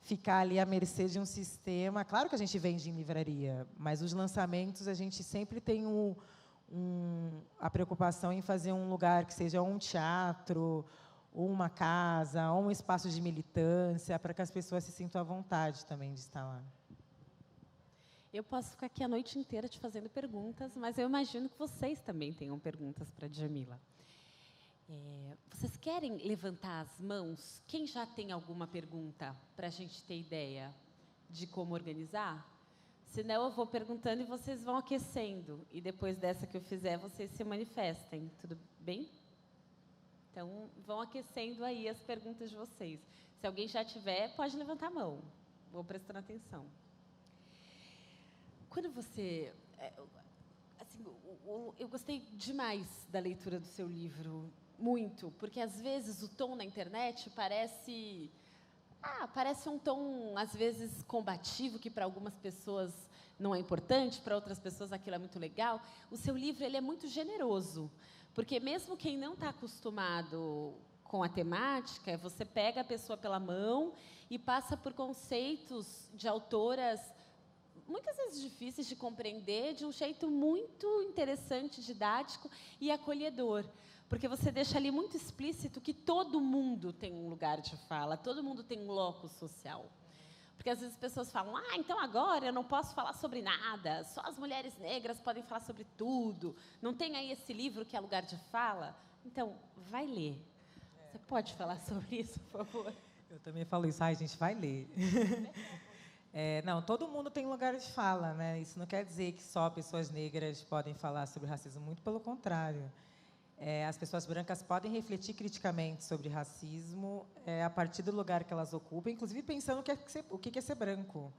ficar ali à mercê de um sistema. Claro que a gente vende em livraria, mas os lançamentos a gente sempre tem a preocupação em fazer um lugar que seja um teatro, ou uma casa, ou um espaço de militância, para que as pessoas se sintam à vontade também de estar lá. Eu posso ficar aqui a noite inteira te fazendo perguntas, mas eu imagino que vocês também tenham perguntas para a Djamila. Vocês querem levantar as mãos? Quem já tem alguma pergunta para a gente ter ideia de como organizar? Senão eu vou perguntando e vocês vão aquecendo. E depois dessa que eu fizer, vocês se manifestem. Tudo bem? Então, vão aquecendo aí as perguntas de vocês. Se alguém já tiver, pode levantar a mão. Vou prestando atenção. Quando você... Assim, eu gostei demais da leitura do seu livro. Muito, porque às vezes o tom na internet parece um tom às vezes combativo, que para algumas pessoas não é importante, para outras pessoas aquilo é muito legal. O seu livro ele é muito generoso, porque mesmo quem não está acostumado com a temática, você pega a pessoa pela mão e passa por conceitos de autoras muitas vezes difíceis de compreender, de um jeito muito interessante, didático e acolhedor. Porque você deixa ali muito explícito que todo mundo tem um lugar de fala, todo mundo tem um locus social. Porque às vezes as pessoas falam, então agora eu não posso falar sobre nada, só as mulheres negras podem falar sobre tudo, não tem aí esse livro que é lugar de fala? Então, vai ler. Você pode falar sobre isso, por favor? Eu também falo isso, gente, vai ler. Não, todo mundo tem lugar de fala, né? Isso não quer dizer que só pessoas negras podem falar sobre racismo, muito pelo contrário. As pessoas brancas podem refletir criticamente sobre racismo a partir do lugar que elas ocupam, inclusive pensando o que é ser branco.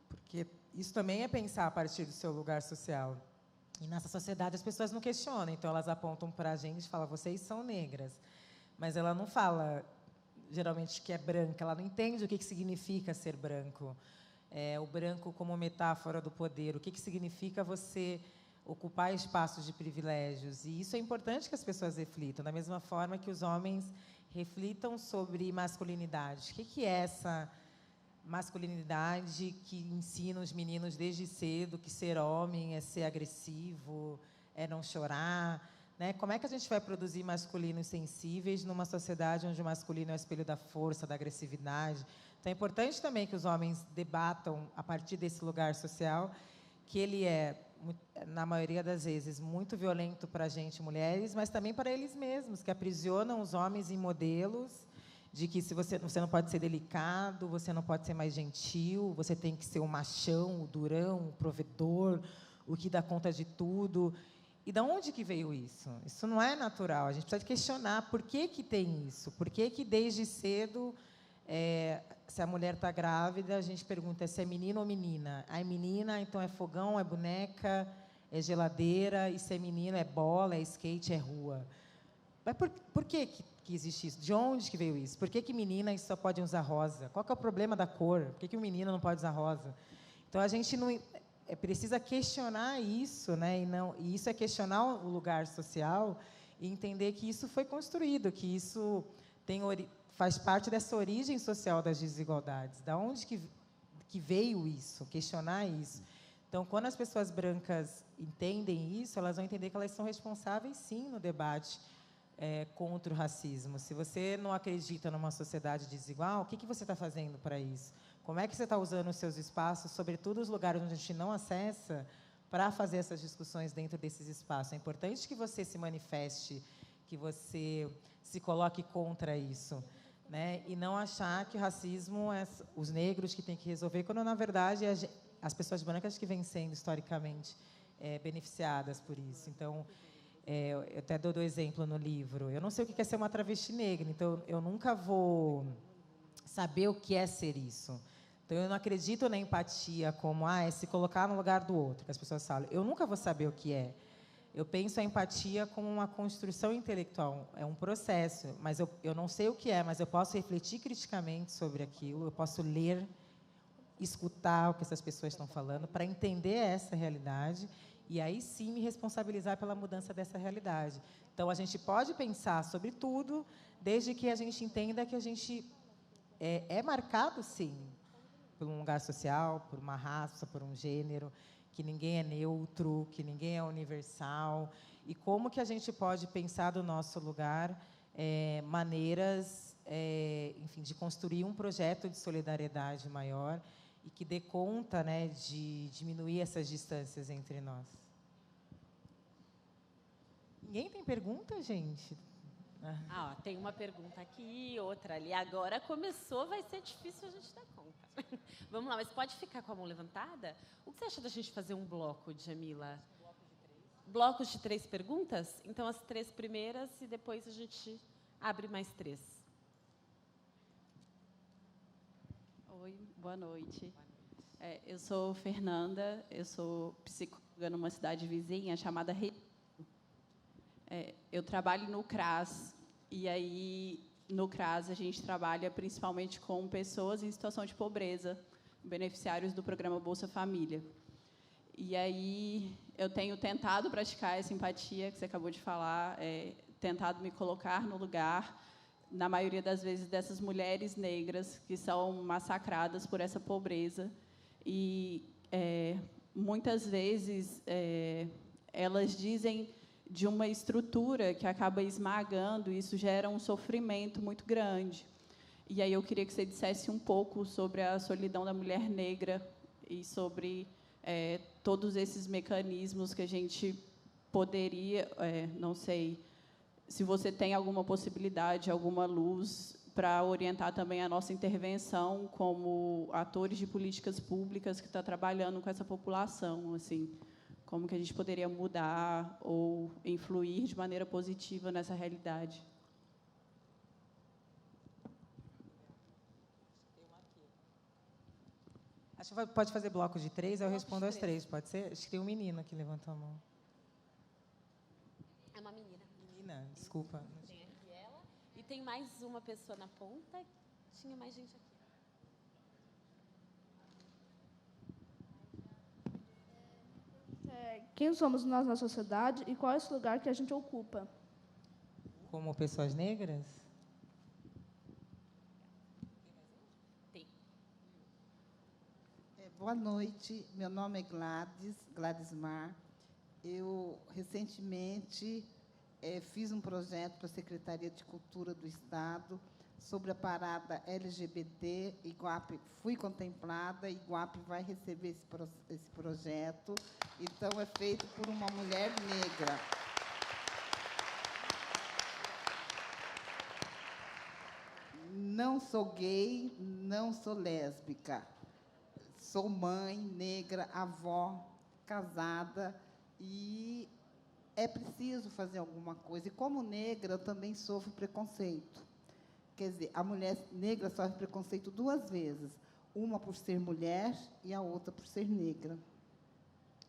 Porque isso também é pensar a partir do seu lugar social. E nessa sociedade as pessoas não questionam, então elas apontam para a gente e falam, vocês são negras. Mas ela não fala, geralmente, que é branca, ela não entende o que significa ser branco. O branco como metáfora do poder, o que significa você ocupar espaços de privilégios. E isso é importante que as pessoas reflitam, da mesma forma que os homens reflitam sobre masculinidade. O que é essa masculinidade que ensina os meninos desde cedo que ser homem é ser agressivo, é não chorar, né? Como é que a gente vai produzir masculinos sensíveis numa sociedade onde o masculino é o espelho da força, da agressividade? Então, é importante também que os homens debatam, a partir desse lugar social, que ele é, na maioria das vezes, muito violento para a gente, mulheres, mas também para eles mesmos, que aprisionam os homens em modelos de que se você não pode ser delicado, você não pode ser mais gentil, você tem que ser o machão, o durão, o provedor, o que dá conta de tudo. E de onde que veio isso? Isso não é natural. A gente precisa questionar por que tem isso. Por que desde cedo, se a mulher está grávida, a gente pergunta se é menino ou menina. É menina, então é fogão, é boneca, é geladeira. E se é menino, é bola, é skate, é rua. Mas por que existe isso? De onde que veio isso? Por que meninas só podem usar rosa? Qual que é o problema da cor? Por que o menino não pode usar rosa? Então, a gente não... precisa questionar isso, né? E isso é questionar o lugar social e entender que isso foi construído, que isso faz parte dessa origem social das desigualdades. Da onde que veio isso? Questionar isso. Então, quando as pessoas brancas entendem isso, elas vão entender que elas são responsáveis, sim, no debate contra o racismo. Se você não acredita numa sociedade desigual, o que você está fazendo para isso? Como é que você está usando os seus espaços, sobretudo os lugares onde a gente não acessa, para fazer essas discussões dentro desses espaços? É importante que você se manifeste, que você se coloque contra isso, né? E não achar que o racismo é os negros que têm que resolver, quando, na verdade, as pessoas brancas que vêm sendo, historicamente, beneficiadas por isso. Então, eu até dou exemplo no livro. Eu não sei o que é ser uma travesti negra, então eu nunca vou saber o que é ser isso. Então, eu não acredito na empatia como é se colocar no lugar do outro, que as pessoas falam. Eu nunca vou saber o que é. Eu penso a empatia como uma construção intelectual, é um processo, mas eu não sei o que é, mas eu posso refletir criticamente sobre aquilo, eu posso ler, escutar o que essas pessoas estão falando, para entender essa realidade, e aí sim me responsabilizar pela mudança dessa realidade. Então, a gente pode pensar sobre tudo, desde que a gente entenda que a gente é marcado, sim, por um lugar social, por uma raça, por um gênero, que ninguém é neutro, que ninguém é universal, e como que a gente pode pensar do nosso lugar maneiras, enfim, de construir um projeto de solidariedade maior e que dê conta, né, de diminuir essas distâncias entre nós. Ninguém tem pergunta, gente? Tem uma pergunta aqui, outra ali. Agora começou, vai ser difícil a gente dar conta. Vamos lá, mas pode ficar com a mão levantada? O que você acha da gente fazer um bloco, Djamila? Blocos de 3 perguntas? Então, as 3 primeiras e depois a gente abre mais 3. Oi, boa noite. Eu sou Fernanda, eu sou psicóloga numa cidade vizinha chamada eu trabalho no CRAS, e aí no CRAS a gente trabalha principalmente com pessoas em situação de pobreza, beneficiários do programa Bolsa Família. E aí eu tenho tentado praticar essa empatia que você acabou de falar, tentado me colocar no lugar, na maioria das vezes, dessas mulheres negras que são massacradas por essa pobreza. E, muitas vezes, elas dizem de uma estrutura que acaba esmagando, e isso gera um sofrimento muito grande. E aí eu queria que você dissesse um pouco sobre a solidão da mulher negra e sobre todos esses mecanismos que a gente poderia, não sei, se você tem alguma possibilidade, alguma luz para orientar também a nossa intervenção como atores de políticas públicas que está trabalhando com essa população, assim, como que a gente poderia mudar ou influir de maneira positiva nessa realidade. Acho que pode fazer bloco de 3, eu respondo as 3, pode ser? Acho que tem um menino que levantou a mão. É uma menina. Menina, desculpa. Tem aqui ela. E tem mais uma pessoa na ponta. Tinha mais gente aqui. Quem somos nós na sociedade e qual é esse lugar que a gente ocupa? Como pessoas negras? Tem. Boa noite, meu nome é Gladys Mar. Eu, recentemente, fiz um projeto para a Secretaria de Cultura do Estado sobre a parada LGBT. Iguape, fui contemplada, Iguape vai receber esse projeto. Então, é feito por uma mulher negra. Não sou gay, não sou lésbica. Sou mãe, negra, avó, casada, e é preciso fazer alguma coisa. E, como negra, eu também sofro preconceito. Quer dizer, a mulher negra sofre preconceito 2 vezes. Uma por ser mulher e a outra por ser negra.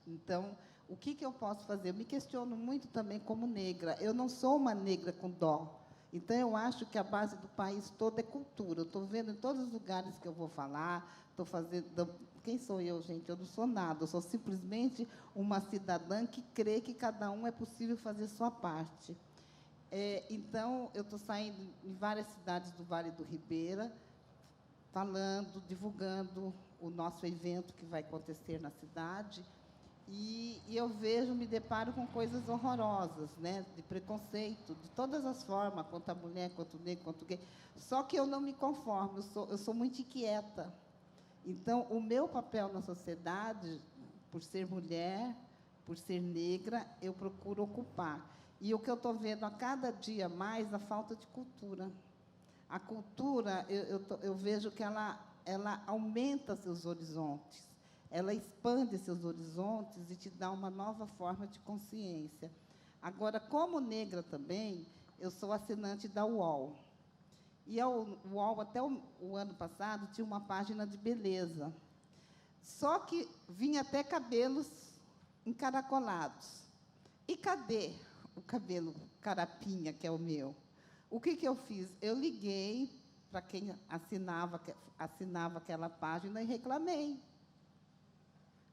Então, o que eu posso fazer? Eu me questiono muito também como negra. Eu não sou uma negra com dó. Então, eu acho que a base do país todo é cultura. Eu estou vendo em todos os lugares que eu vou falar, estou fazendo... Quem sou eu, gente? Eu não sou nada. Eu sou simplesmente uma cidadã que crê que cada um é possível fazer sua parte. Então, eu estou saindo em várias cidades do Vale do Ribeira, falando, divulgando o nosso evento que vai acontecer na cidade. E eu me deparo com coisas horrorosas, né, de preconceito, de todas as formas, quanto a mulher, quanto o negro, quanto o gay. Só que eu não me conformo, eu sou muito inquieta. Então, o meu papel na sociedade, por ser mulher, por ser negra, eu procuro ocupar. E o que eu estou vendo a cada dia mais, a falta de cultura. A cultura, eu vejo que ela aumenta seus horizontes. Ela expande seus horizontes e te dá uma nova forma de consciência. Agora, como negra também, eu sou assinante da UOL. E a UOL, até o ano passado, tinha uma página de beleza. Só que vinha até cabelos encaracolados. E cadê o cabelo carapinha, que é o meu? O que eu fiz? Eu liguei para quem assinava aquela página e reclamei.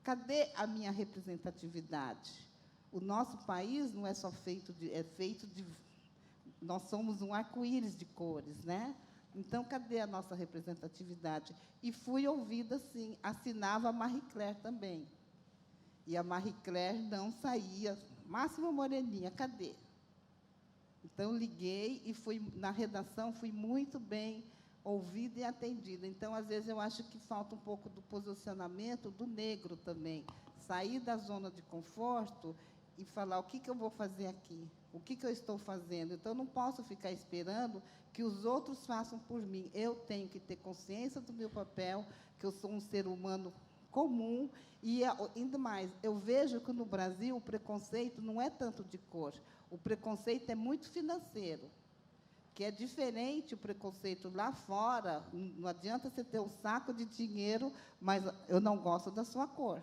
Cadê a minha representatividade? O nosso país não é só feito de... Nós somos um arco-íris de cores, né? Então, cadê a nossa representatividade? E fui ouvida, sim. Assinava a Marie Claire também. E a Marie Claire não saía. Máxima Moreninha, cadê? Então, liguei e na redação fui muito bem ouvida e atendida. Então, às vezes, eu acho que falta um pouco do posicionamento do negro também. Sair da zona de conforto e falar o que eu vou fazer aqui, o que eu estou fazendo. Então, eu não posso ficar esperando que os outros façam por mim. Eu tenho que ter consciência do meu papel, que eu sou um ser humano comum. E, ainda mais, eu vejo que, no Brasil, o preconceito não é tanto de cor. O preconceito é muito financeiro, que é diferente o preconceito lá fora. Não adianta você ter um saco de dinheiro, mas eu não gosto da sua cor.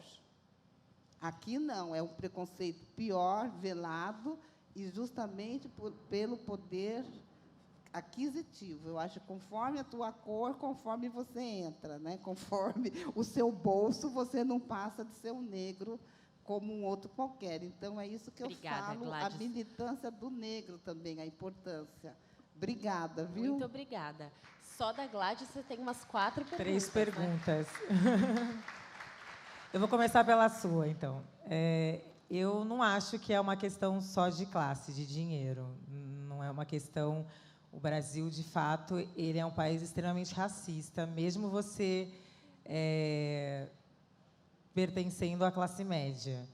Aqui não, é um preconceito pior, velado, e justamente pelo poder aquisitivo. Eu acho que conforme a tua cor, conforme você entra, né? Conforme o seu bolso, você não passa de ser um negro como um outro qualquer. Então, é isso que Obrigada, eu falo, Gladys. a militância do negro também, a importância. Obrigada, viu? Muito obrigada. Só da Gladys você tem umas 4 perguntas. 3 né? perguntas. Eu vou começar pela sua, então. Eu não acho que é uma questão só de classe, de dinheiro. Não é uma questão... O Brasil, de fato, ele é um país extremamente racista, mesmo você pertencendo à classe média,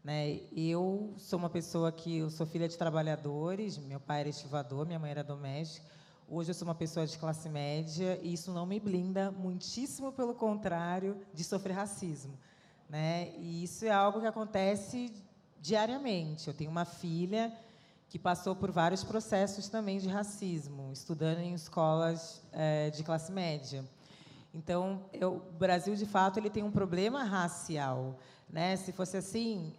né? Eu sou uma pessoa eu sou filha de trabalhadores, meu pai era estivador, minha mãe era doméstica. Hoje eu sou uma pessoa de classe média e isso não me blinda, muitíssimo pelo contrário, de sofrer racismo, né? E isso é algo que acontece diariamente. Eu tenho uma filha que passou por vários processos também de racismo, estudando em escolas de classe média. Então, o Brasil, de fato, ele tem um problema racial, né? Se fosse assim,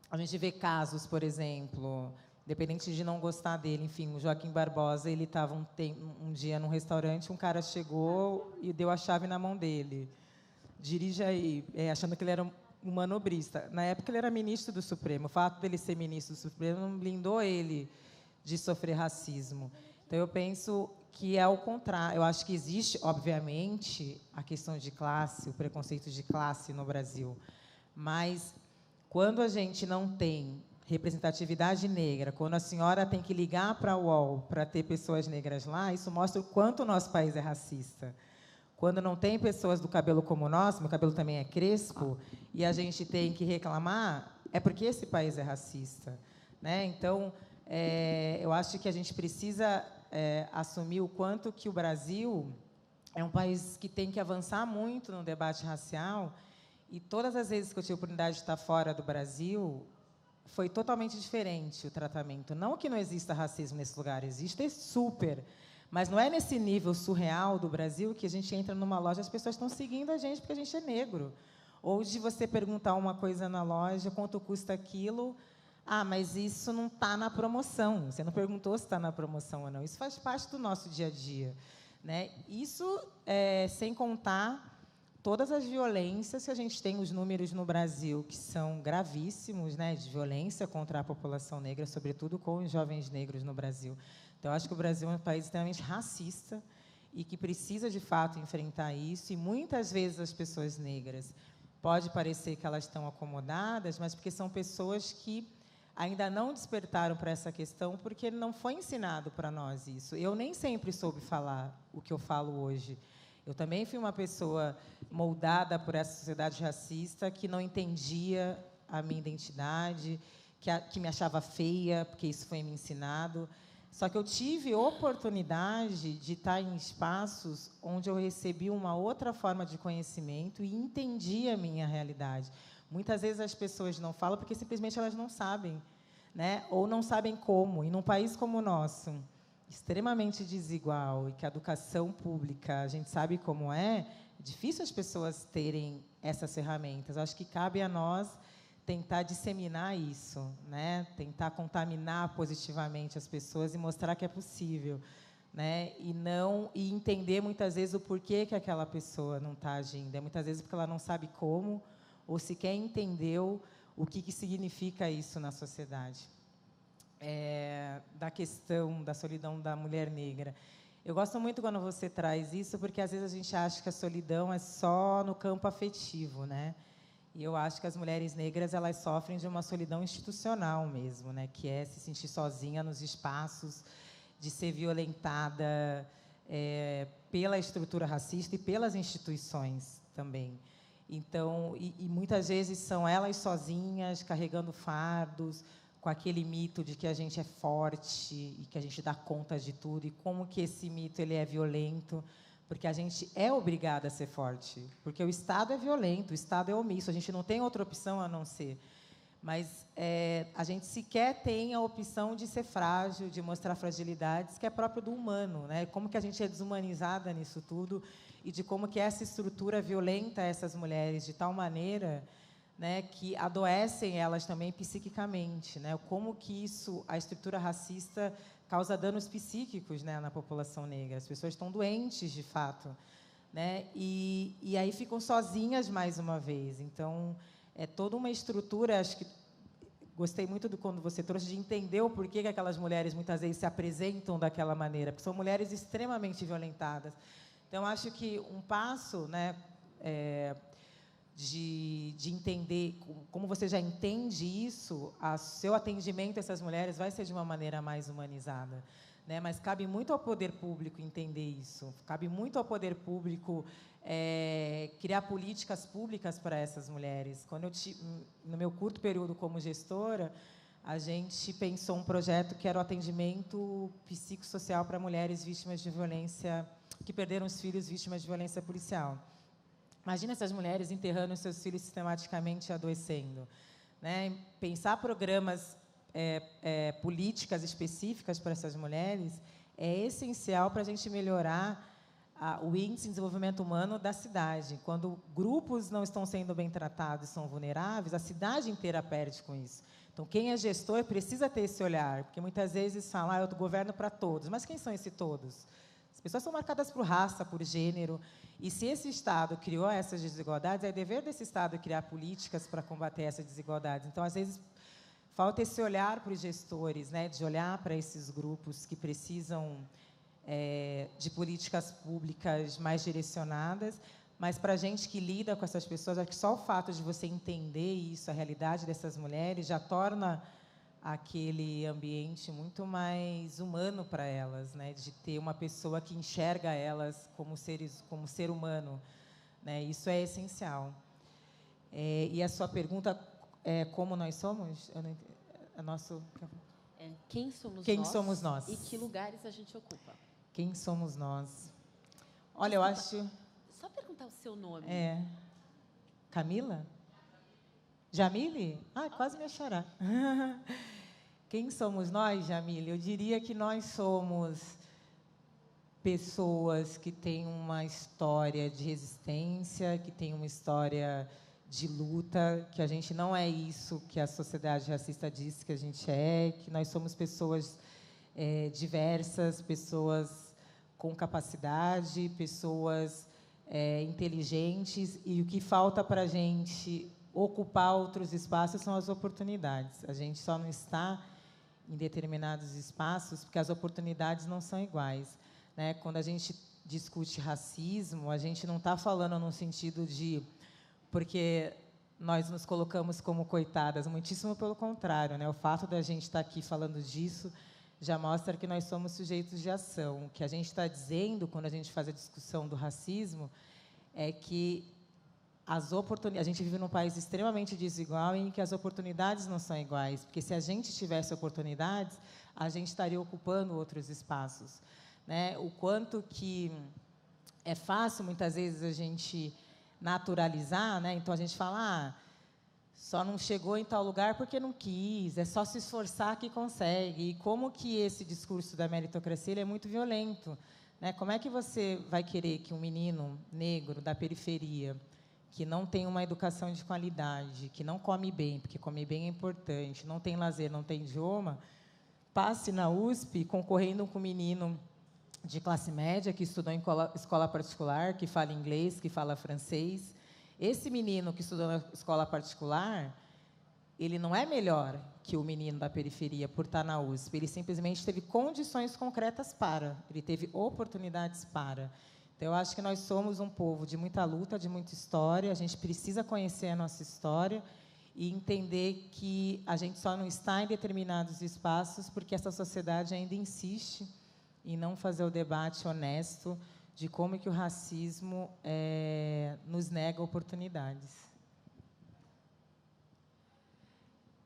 a gente vê casos, por exemplo, independente de não gostar dele, enfim, o Joaquim Barbosa, ele estava um dia num restaurante, um cara chegou e deu a chave na mão dele. Dirige aí, achando que ele era um manobrista. Na época, ele era ministro do Supremo. O fato dele ser ministro do Supremo não blindou ele de sofrer racismo. Então, eu penso que é o contrário. Eu acho que existe, obviamente, a questão de classe, o preconceito de classe no Brasil. Mas, quando a gente não tem representatividade negra, quando a senhora tem que ligar para a UOL para ter pessoas negras lá, isso mostra o quanto o nosso país é racista. Quando não tem pessoas do cabelo como o nosso, meu cabelo também é crespo, e a gente tem que reclamar, é porque esse país é racista, né? Então, eu acho que a gente precisa assumir o quanto que o Brasil é um país que tem que avançar muito no debate racial, e todas as vezes que eu tive a oportunidade de estar fora do Brasil, foi totalmente diferente o tratamento. Não que não exista racismo nesse lugar, existe super. Mas não é nesse nível surreal do Brasil que a gente entra numa loja e as pessoas estão seguindo a gente porque a gente é negro. Ou de você perguntar uma coisa na loja, quanto custa aquilo? Ah, mas isso não está na promoção. Você não perguntou se está na promoção ou não. Isso faz parte do nosso dia a dia, né? Isso, sem contar todas as violências que a gente tem, os números no Brasil, que são gravíssimos, né, de violência contra a população negra, sobretudo com os jovens negros no Brasil. Então, eu acho que o Brasil é um país extremamente racista e que precisa, de fato, enfrentar isso. E, muitas vezes, as pessoas negras, pode parecer que elas estão acomodadas, mas porque são pessoas que ainda não despertaram para essa questão, porque não foi ensinado para nós isso. Eu nem sempre soube falar o que eu falo hoje. Eu também fui uma pessoa moldada por essa sociedade racista que não entendia a minha identidade, que me achava feia, porque isso foi me ensinado. Só que eu tive oportunidade de estar em espaços onde eu recebi uma outra forma de conhecimento e entendi a minha realidade. Muitas vezes as pessoas não falam porque simplesmente elas não sabem, né? Ou não sabem como. E num país como o nosso, extremamente desigual, e que a educação pública, a gente sabe como é difícil as pessoas terem essas ferramentas. Acho que cabe a nós tentar disseminar isso, né? Tentar contaminar positivamente as pessoas e mostrar que é possível, né? E entender muitas vezes o porquê que aquela pessoa não está agindo. Muitas vezes porque ela não sabe como ou sequer entendeu o que significa isso na sociedade. Da questão da solidão da mulher negra. Eu gosto muito quando você traz isso, porque às vezes a gente acha que a solidão é só no campo afetivo, né? E eu acho que as mulheres negras, elas sofrem de uma solidão institucional mesmo, né? Que é se sentir sozinha nos espaços, de ser violentada pela estrutura racista e pelas instituições também. Então, e muitas vezes são elas sozinhas, carregando fardos, com aquele mito de que a gente é forte e que a gente dá conta de tudo, e como que esse mito ele é violento, porque a gente é obrigada a ser forte, porque o Estado é violento, o Estado é omisso, a gente não tem outra opção a não ser. Mas a gente sequer tem a opção de ser frágil, de mostrar fragilidades, que é próprio do humano, né? Como que a gente é desumanizada nisso tudo, e de como que essa estrutura violenta essas mulheres de tal maneira, né, que adoecem elas também psiquicamente, né? Como que isso, a estrutura racista, causa danos psíquicos, né, na população negra. As pessoas estão doentes, de fato, né? E aí ficam sozinhas mais uma vez. Então, é toda uma estrutura, acho que gostei muito do quando você trouxe, de entender o porquê que aquelas mulheres muitas vezes se apresentam daquela maneira, porque são mulheres extremamente violentadas. Então, acho que um passo, né, de entender, como você já entende isso, seu atendimento a essas mulheres vai ser de uma maneira mais humanizada. Né? Mas cabe muito ao poder público entender isso, cabe muito ao poder público criar políticas públicas para essas mulheres. No meu curto período como gestora, a gente pensou um projeto que era o atendimento psicossocial para mulheres vítimas de violência, que perderam os filhos vítimas de violência policial. Imagina essas mulheres enterrando os seus filhos sistematicamente e adoecendo. Né? Pensar programas, políticas específicas para essas mulheres é essencial para a gente melhorar o índice de desenvolvimento humano da cidade. Quando grupos não estão sendo bem tratados e são vulneráveis, a cidade inteira perde com isso. Então, quem é gestor precisa ter esse olhar, porque muitas vezes falam, eu governo para todos. Mas quem são esses todos? As pessoas são marcadas por raça, por gênero. E se esse Estado criou essas desigualdades, é dever desse Estado criar políticas para combater essas desigualdades. Então, às vezes, falta esse olhar para os gestores, né, de olhar para esses grupos que precisam de políticas públicas mais direcionadas, mas para a gente que lida com essas pessoas, acho que só o fato de você entender isso, a realidade dessas mulheres, já torna aquele ambiente muito mais humano para elas, né? De ter uma pessoa que enxerga elas como ser humano, né? Isso é essencial. E a sua pergunta é como nós somos? Quem somos quem nós? somos nós? E que lugares a gente ocupa? Quem somos nós? Olha, eu acho... Só perguntar o seu nome. Camila? Jamile? Quase me ia chorar. Quem somos nós, Jamile? Eu diria que nós somos pessoas que têm uma história de resistência, que têm uma história de luta, que a gente não é isso que a sociedade racista diz que a gente é, que nós somos pessoas diversas, pessoas com capacidade, pessoas inteligentes, e o que falta para a gente ocupar outros espaços são as oportunidades. A gente só não está em determinados espaços porque as oportunidades não são iguais. Né? Quando a gente discute racismo, a gente não está falando no sentido de... porque nós nos colocamos como coitadas, muitíssimo pelo contrário. Né? O fato de a gente estar aqui falando disso já mostra que nós somos sujeitos de ação. O que a gente está dizendo, quando a gente faz a discussão do racismo, é que a gente vive num país extremamente desigual em que as oportunidades não são iguais, porque se a gente tivesse oportunidades, a gente estaria ocupando outros espaços. Né? O quanto que é fácil, muitas vezes, a gente naturalizar, né? Então a gente fala, só não chegou em tal lugar porque não quis, é só se esforçar que consegue. E como que esse discurso da meritocracia ele é muito violento. Né? Como é que você vai querer que um menino negro da periferia, que não tem uma educação de qualidade, que não come bem, porque comer bem é importante, não tem lazer, não tem idioma, passe na USP concorrendo com um menino de classe média, que estudou em escola particular, que fala inglês, que fala francês. Esse menino que estudou na escola particular, ele não é melhor que o menino da periferia por estar na USP, ele simplesmente teve condições concretas ele teve oportunidades para. Então, eu acho que nós somos um povo de muita luta, de muita história, a gente precisa conhecer a nossa história e entender que a gente só não está em determinados espaços porque essa sociedade ainda insiste em não fazer o debate honesto de como que o racismo nos nega oportunidades.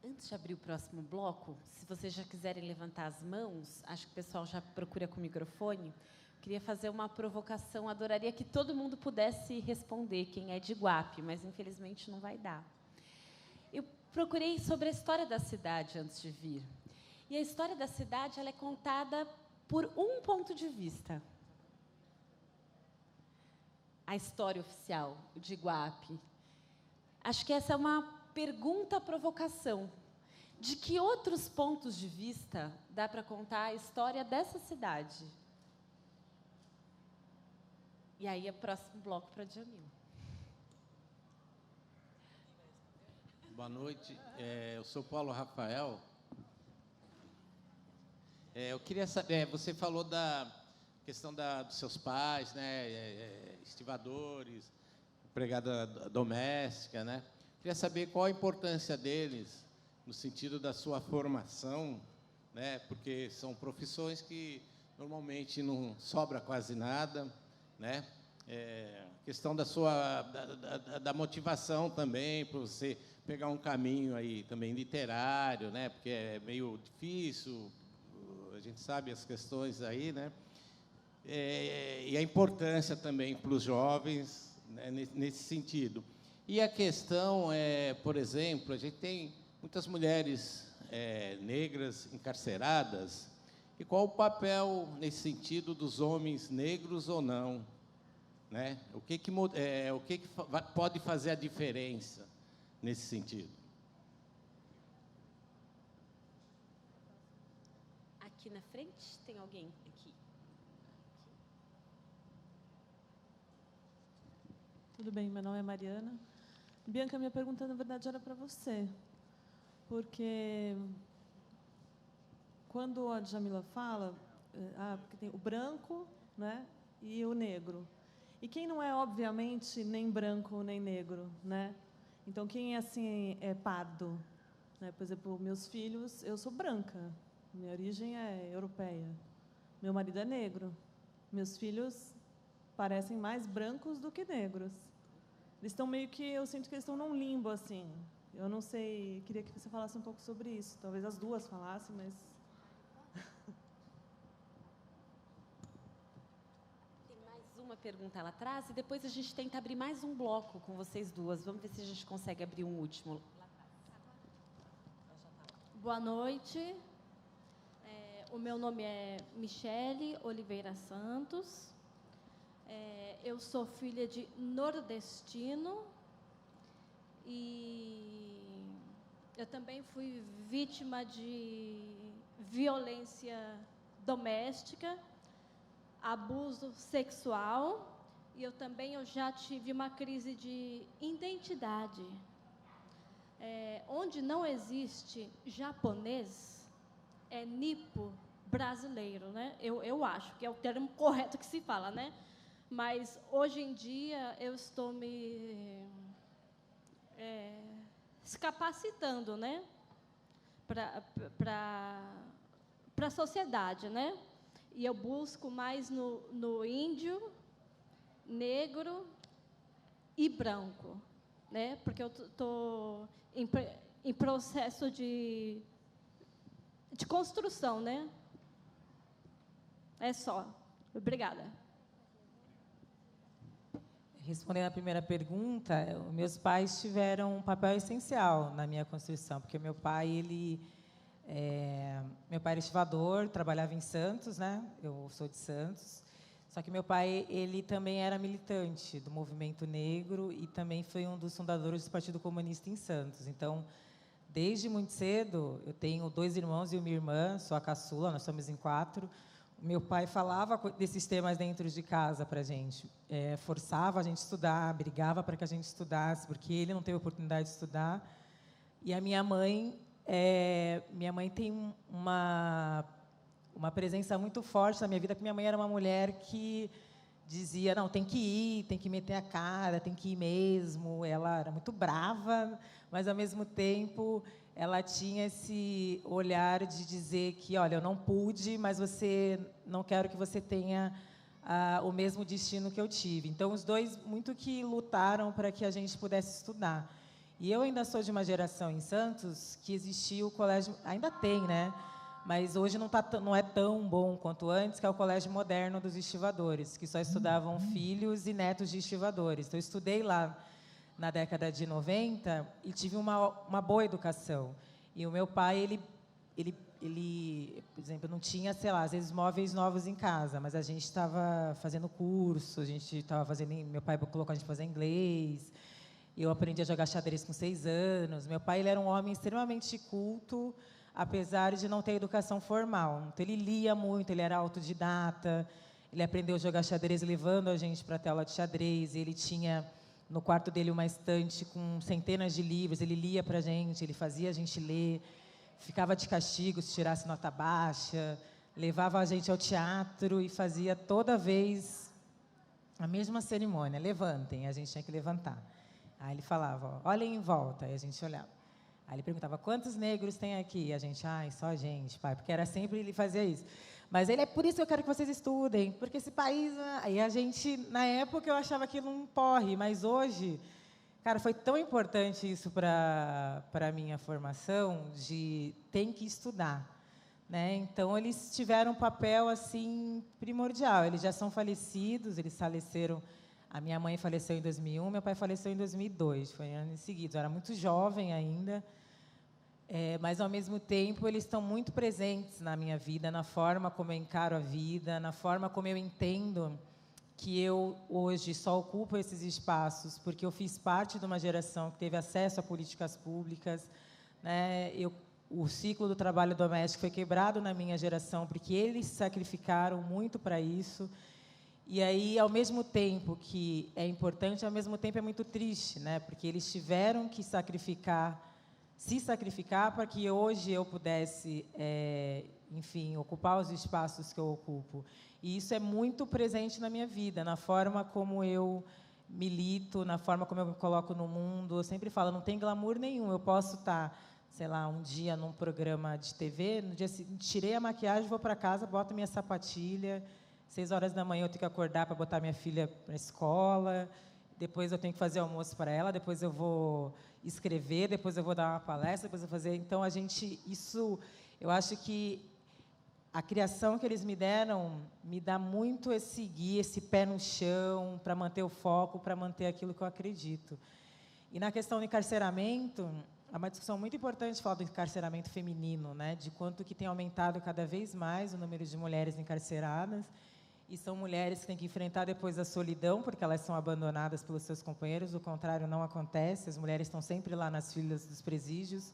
Antes de abrir o próximo bloco, se vocês já quiserem levantar as mãos, acho que o pessoal já procura com o microfone, queria fazer uma provocação, adoraria que todo mundo pudesse responder quem é de Iguape, mas infelizmente não vai dar. Eu procurei sobre a história da cidade antes de vir. E a história da cidade ela é contada por um ponto de vista. A história oficial de Iguape. Acho que essa é uma pergunta-provocação. De que outros pontos de vista dá para contar a história dessa cidade? E aí, é o próximo bloco para a Djamila. Boa noite. Eu sou Paulo Rafael. Eu queria saber, você falou da questão dos seus pais, né, estivadores, empregada doméstica, né? Queria saber qual a importância deles no sentido da sua formação, né? Porque são profissões que normalmente não sobra quase nada, né? Questão da motivação também, para você pegar um caminho aí também literário, né? Porque é meio difícil, a gente sabe as questões aí, né? E a importância também para os jovens, né, nesse sentido. E a questão por exemplo, a gente tem muitas mulheres negras encarceradas, e qual o papel nesse sentido dos homens negros ou não, né? O que pode fazer a diferença nesse sentido? Aqui na frente tem alguém aqui. Tudo bem, meu nome é Mariana. Bianca, minha pergunta, na verdade, era para você. Porque quando a Djamila fala, porque tem o branco, né, e o negro. E quem não é, obviamente, nem branco nem negro, né? Então, quem assim é pardo, né? Por exemplo, meus filhos, eu sou branca, minha origem é europeia. Meu marido é negro. Meus filhos parecem mais brancos do que negros. Eles estão meio que, eu sinto que eles estão num limbo, assim. Eu não sei, queria que você falasse um pouco sobre isso. Talvez as duas falassem, mas... Tem mais uma pergunta lá atrás e depois a gente tenta abrir mais um bloco com vocês duas. Vamos ver se a gente consegue abrir um último. Boa noite. O meu nome é Michele Oliveira Santos. Eu sou filha de nordestino e eu também fui vítima de violência doméstica, abuso sexual, e eu já tive uma crise de identidade. Onde não existe japonês, é nipo brasileiro, né? Eu acho que é o termo correto que se fala, né? Mas, hoje em dia, eu estou me capacitando, né? Para a sociedade, né? E eu busco mais no índio, negro e branco, né? Porque eu estou em processo de construção, né? É só. Obrigada. Respondendo à primeira pergunta, meus pais tiveram um papel essencial na minha construção, porque meu pai era estivador, trabalhava em Santos, né? Eu sou de Santos. Só que meu pai, ele também era militante do movimento negro e também foi um dos fundadores do Partido Comunista em Santos. Então, desde muito cedo, eu tenho 2 irmãos e uma irmã, sou a caçula, nós somos em 4. Meu pai falava desses temas dentro de casa para a gente, forçava a gente a estudar, brigava para que a gente estudasse, porque ele não teve oportunidade de estudar. E a minha mãe tem uma presença muito forte na minha vida, porque minha mãe era uma mulher que dizia, não, tem que ir, tem que meter a cara, tem que ir mesmo. Ela era muito brava, mas, ao mesmo tempo, ela tinha esse olhar de dizer que, olha, eu não pude, mas não quero que você tenha o mesmo destino que eu tive. Então, os dois muito que lutaram para que a gente pudesse estudar. E eu ainda sou de uma geração em Santos que existia o colégio, ainda tem, né? Mas hoje não é tão bom quanto antes, que é o Colégio Moderno dos Estivadores, que só estudavam filhos e netos de estivadores. Então, eu estudei lá na década de 90 e tive uma boa educação. E o meu pai, ele, por exemplo, não tinha, sei lá, às vezes móveis novos em casa, mas a gente estava fazendo curso, meu pai colocou a gente fazer inglês, eu aprendi a jogar xadrez com 6 anos. Meu pai, ele era um homem extremamente culto, apesar de não ter educação formal. Então, ele lia muito, ele era autodidata, ele aprendeu a jogar xadrez levando a gente para a tela de xadrez, ele tinha no quarto dele uma estante com centenas de livros, ele lia para a gente, ele fazia a gente ler, ficava de castigo se tirasse nota baixa, levava a gente ao teatro e fazia toda vez a mesma cerimônia, levantem, a gente tinha que levantar. Aí ele falava, ó, olhem em volta, e a gente olhava. Aí ele perguntava, quantos negros tem aqui? E a gente, ai, só a gente, pai, porque era sempre ele fazia isso. Mas ele é por isso que eu quero que vocês estudem, porque esse país... Aí a gente, na época, eu achava aquilo um porre, mas hoje, cara, foi tão importante isso para a minha formação, de tem que estudar. Né? Então, eles tiveram um papel assim, primordial. Eles já são falecidos, eles faleceram... A minha mãe faleceu em 2001, meu pai faleceu em 2002, foi anos seguidos. Eu era muito jovem ainda, mas, ao mesmo tempo, eles estão muito presentes na minha vida, na forma como eu encaro a vida, na forma como eu entendo que eu, hoje, só ocupo esses espaços porque eu fiz parte de uma geração que teve acesso a políticas públicas. Né? O ciclo do trabalho doméstico foi quebrado na minha geração porque eles se sacrificaram muito para isso. E aí, ao mesmo tempo que é importante, ao mesmo tempo é muito triste, né? Porque eles tiveram que se sacrificar para que hoje eu pudesse, enfim, ocupar os espaços que eu ocupo. E isso é muito presente na minha vida, na forma como eu milito, na forma como eu me coloco no mundo. Eu sempre falo, não tem glamour nenhum. Eu posso estar, sei lá, um dia num programa de TV, no dia seguinte, tirei a maquiagem, vou para casa, boto minha sapatilha, 6 horas da manhã eu tenho que acordar para botar minha filha para a escola, depois eu tenho que fazer almoço para ela, depois eu vou escrever, depois eu vou dar uma palestra, depois eu vou fazer... Então, eu acho que a criação que eles me deram me dá muito esse guia, esse pé no chão, para manter o foco, para manter aquilo que eu acredito. E na questão do encarceramento, há uma discussão muito importante falar do encarceramento feminino, né, de quanto que tem aumentado cada vez mais o número de mulheres encarceradas. E são mulheres que têm que enfrentar depois a solidão, porque elas são abandonadas pelos seus companheiros, o contrário não acontece, as mulheres estão sempre lá nas filas dos presídios,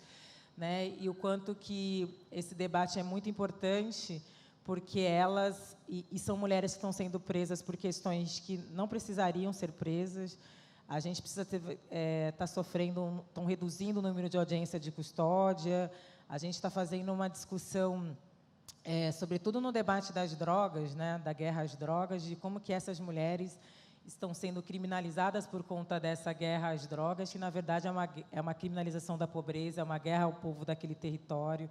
né? E o quanto que esse debate é muito importante, porque elas, e são mulheres que estão sendo presas por questões que não precisariam ser presas, a gente precisa tá sofrendo, estão reduzindo o número de audiência de custódia, a gente está fazendo uma discussão... sobretudo no debate das drogas, né, da guerra às drogas, de como que essas mulheres estão sendo criminalizadas por conta dessa guerra às drogas, que, na verdade, é uma criminalização da pobreza, é uma guerra ao povo daquele território.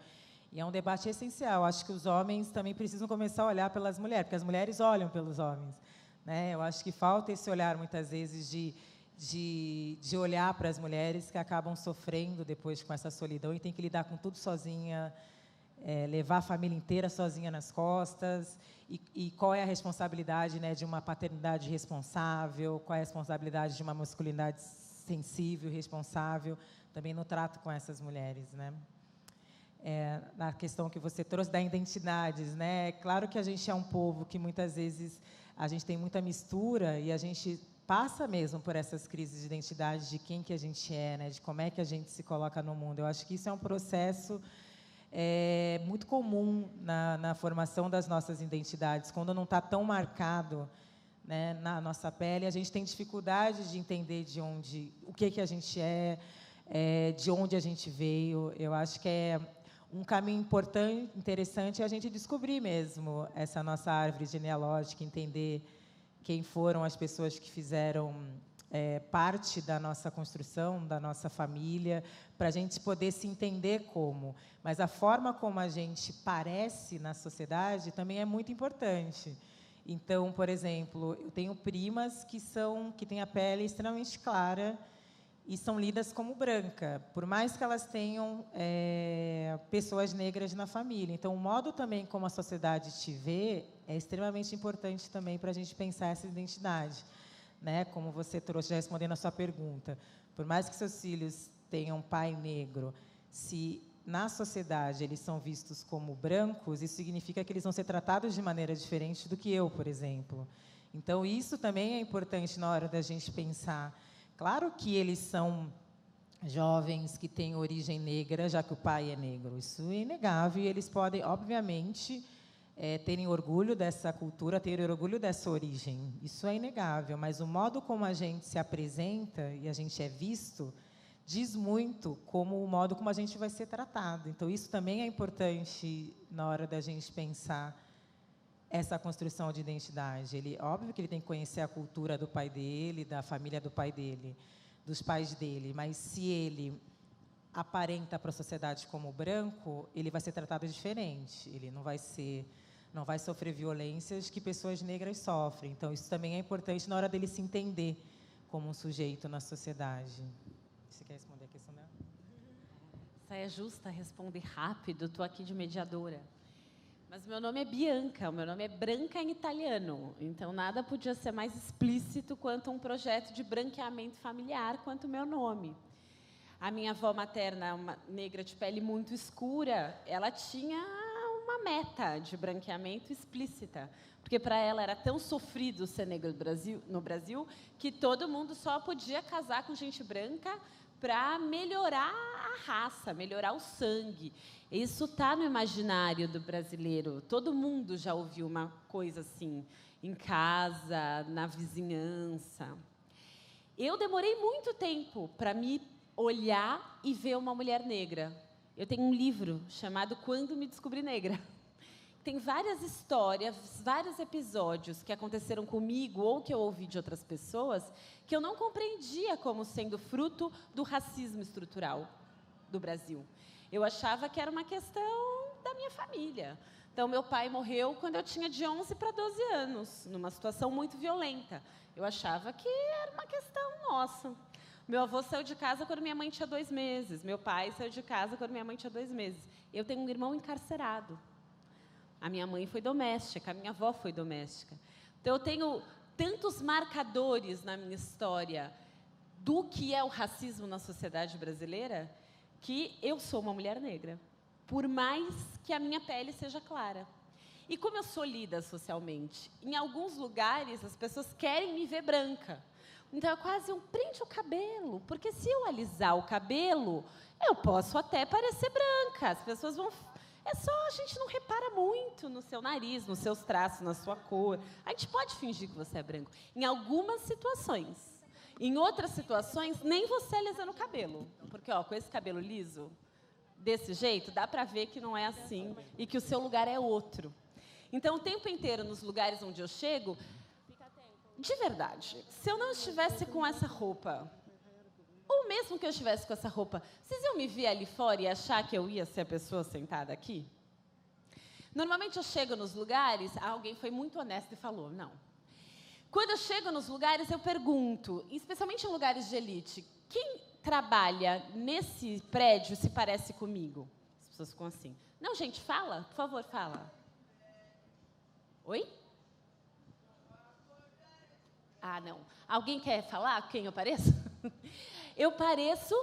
E é um debate essencial. Acho que os homens também precisam começar a olhar pelas mulheres, porque as mulheres olham pelos homens. Né? Eu acho que falta esse olhar, muitas vezes, de olhar para as mulheres que acabam sofrendo depois com essa solidão e tem que lidar com tudo sozinha, levar a família inteira sozinha nas costas, e qual é a responsabilidade, né, de uma paternidade responsável, qual é a responsabilidade de uma masculinidade sensível, responsável, também no trato com essas mulheres. Né? Na questão que você trouxe da identidades, né? Claro que a gente é um povo que, muitas vezes, a gente tem muita mistura e a gente passa mesmo por essas crises de identidade, de quem que a gente é, né, de como é que a gente se coloca no mundo. Eu acho que isso é um processo... muito comum na formação das nossas identidades. Quando não está tão marcado, né, na nossa pele, a gente tem dificuldade de entender o que a gente de onde a gente veio. Eu acho que é um caminho importante, interessante, a gente descobrir mesmo essa nossa árvore genealógica, entender quem foram as pessoas que fizeram parte da nossa construção, da nossa família, para a gente poder se entender como. Mas a forma como a gente parece na sociedade também é muito importante. Então, por exemplo, eu tenho primas que têm a pele extremamente clara e são lidas como branca, por mais que elas tenham pessoas negras na família. Então, o modo também como a sociedade te vê é extremamente importante também para a gente pensar essa identidade. Né, como você trouxe, já respondendo a sua pergunta, por mais que seus filhos tenham pai negro, se na sociedade eles são vistos como brancos, isso significa que eles vão ser tratados de maneira diferente do que eu, por exemplo. Então, isso também é importante na hora da gente pensar. Claro que eles são jovens que têm origem negra, já que o pai é negro, isso é inegável, e eles podem, obviamente, terem orgulho dessa cultura, terem orgulho dessa origem. Isso é inegável, mas o modo como a gente se apresenta e a gente é visto diz muito como o modo como a gente vai ser tratado. Então, isso também é importante na hora da gente pensar essa construção de identidade. Óbvio que ele tem que conhecer a cultura do pai dele, da família do pai dele, dos pais dele, mas se ele aparenta para a sociedade como branco, ele vai ser tratado diferente. Ele não vai sofrer violências que pessoas negras sofrem. Então, isso também é importante na hora dele se entender como um sujeito na sociedade. Você quer responder a questão dela? Saia justa, responder rápido, estou aqui de mediadora. Mas meu nome é Bianca, o meu nome é branca em italiano. Então, nada podia ser mais explícito quanto um projeto de branqueamento familiar, quanto o meu nome. A minha avó materna, uma negra de pele muito escura, ela tinha uma meta de branqueamento explícita, porque para ela era tão sofrido ser negra no Brasil que todo mundo só podia casar com gente branca para melhorar a raça, melhorar o sangue. Isso está no imaginário do brasileiro. Todo mundo já ouviu uma coisa assim, em casa, na vizinhança. Eu demorei muito tempo para me olhar e ver uma mulher negra. Eu tenho um livro chamado Quando Me Descobri Negra. Tem várias histórias, vários episódios que aconteceram comigo ou que eu ouvi de outras pessoas que eu não compreendia como sendo fruto do racismo estrutural do Brasil. Eu achava que era uma questão da minha família. Então, meu pai morreu quando eu tinha de 11 para 12 anos, numa situação muito violenta. Eu achava que era uma questão nossa. Meu avô saiu de casa quando minha mãe tinha 2 meses. Meu pai saiu de casa quando minha mãe tinha 2 meses. Eu tenho um irmão encarcerado. A minha mãe foi doméstica, a minha avó foi doméstica. Então, eu tenho tantos marcadores na minha história do que é o racismo na sociedade brasileira que eu sou uma mulher negra, por mais que a minha pele seja clara. E como eu sou lida socialmente, em alguns lugares as pessoas querem me ver branca. Então, é quase um prende o cabelo, porque se eu alisar o cabelo, eu posso até parecer branca. As pessoas vão... É só a gente não repara muito no seu nariz, nos seus traços, na sua cor. A gente pode fingir que você é branco. Em algumas situações. Em outras situações, nem você alisando o cabelo. Porque, com esse cabelo liso, desse jeito, dá para ver que não é assim e que o seu lugar é outro. Então, o tempo inteiro, nos lugares onde eu chego, de verdade, se eu não estivesse com essa roupa, ou mesmo que eu estivesse com essa roupa, vocês iam me ver ali fora e achar que eu ia ser a pessoa sentada aqui? Normalmente eu chego nos lugares, alguém foi muito honesto e falou, não. Quando eu chego nos lugares, eu pergunto, especialmente em lugares de elite, quem trabalha nesse prédio se parece comigo? As pessoas ficam assim. Não, gente, fala, por favor, fala. Oi? Ah, não. Alguém quer falar quem eu pareço? Eu pareço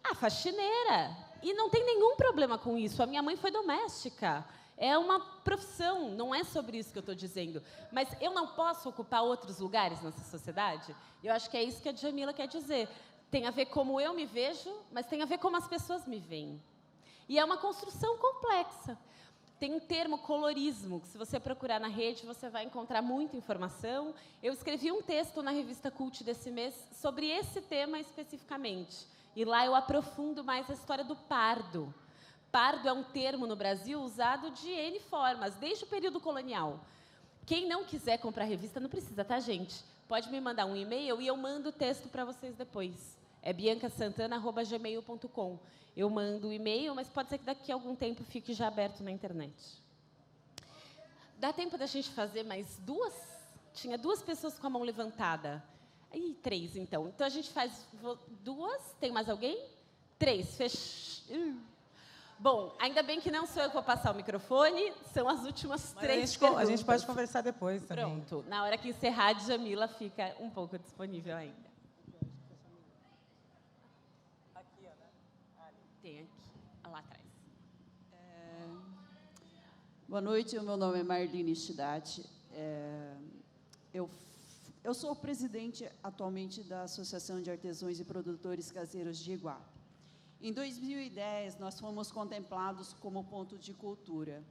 a faxineira. E não tem nenhum problema com isso. A minha mãe foi doméstica. É uma profissão, não é sobre isso que eu estou dizendo. Mas eu não posso ocupar outros lugares nessa sociedade? Eu acho que é isso que a Djamila quer dizer. Tem a ver como eu me vejo, mas tem a ver como as pessoas me veem. E é uma construção complexa. Tem um termo, colorismo, que se você procurar na rede, você vai encontrar muita informação. Eu escrevi um texto na revista Cult desse mês sobre esse tema especificamente. E lá eu aprofundo mais a história do pardo. Pardo é um termo no Brasil usado de N formas, desde o período colonial. Quem não quiser comprar a revista, não precisa, tá, gente? Pode me mandar um e-mail e eu mando o texto para vocês depois. É biancasantana@gmail.com. Eu mando o e-mail, mas pode ser que daqui a algum tempo fique já aberto na internet. Dá tempo da gente fazer mais 2? Tinha 2 pessoas com a mão levantada. Ih, 3, então. Então, a gente faz 2. Tem mais alguém? 3. Bom, ainda bem que não sou eu que vou passar o microfone. São as últimas 3 perguntas. A gente pode conversar depois também. Pronto. Na hora que encerrar, a Djamila fica um pouco disponível ainda. Tem aqui, lá atrás. Boa noite, o meu nome é Marlene Stidati. Eu sou presidente atualmente da Associação de Artesãos e Produtores Caseiros de Iguape. Em 2010, nós fomos contemplados como ponto de cultura.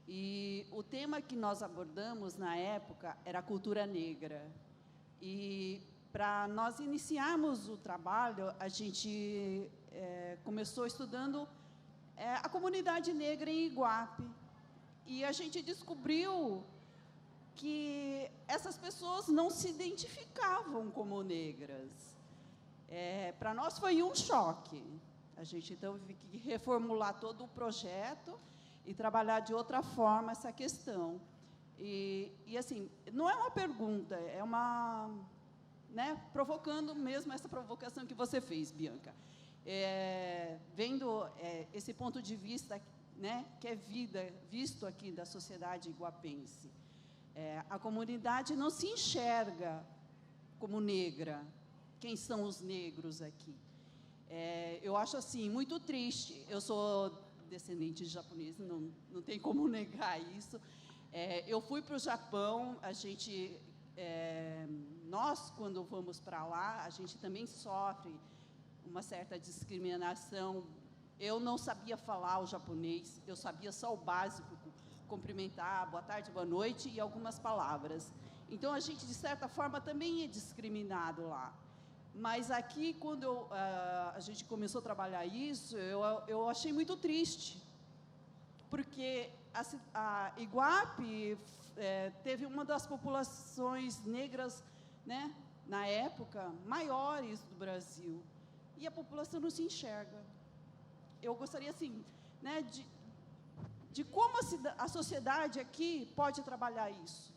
E o tema que nós abordamos na época era a cultura negra. E, para nós iniciarmos o trabalho, a gente começou estudando a comunidade negra em Iguape. E a gente descobriu que essas pessoas não se identificavam como negras. Para nós foi um choque. A gente, então, teve que reformular todo o projeto e trabalhar de outra forma essa questão. E assim, não é uma pergunta, é uma... provocando mesmo essa provocação que você fez, Bianca. Vendo esse ponto de vista, que é visto aqui da sociedade iguapense. A comunidade não se enxerga como negra. Quem são os negros aqui? Eu acho assim muito triste. Eu sou descendente de japonês, não tem como negar isso. Eu fui para o Japão, nós, quando vamos para lá, a gente também sofre uma certa discriminação. Eu não sabia falar o japonês, eu sabia só o básico, cumprimentar, boa tarde, boa noite e algumas palavras. Então, a gente, de certa forma, também é discriminado lá. Mas aqui, quando a gente começou a trabalhar isso, eu achei muito triste, porque a Iguape teve uma das populações negras, na época, maiores do Brasil, e a população não se enxerga. Eu gostaria, assim, de como a sociedade aqui pode trabalhar isso.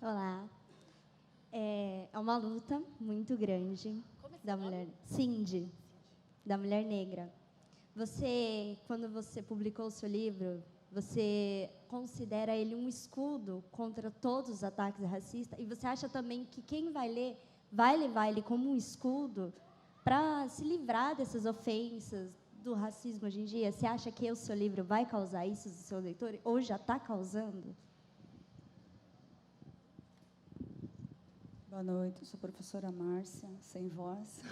Olá. É uma luta muito grande da mulher, Cindy, da mulher negra. Você, quando você publicou o seu livro, você considera ele um escudo contra todos os ataques racistas? E você acha também que quem vai ler vai levar ele como um escudo para se livrar dessas ofensas do racismo hoje em dia? Você acha que o seu livro vai causar isso no seu leitor? Ou já está causando? Boa noite, eu sou a professora Márcia, sem voz.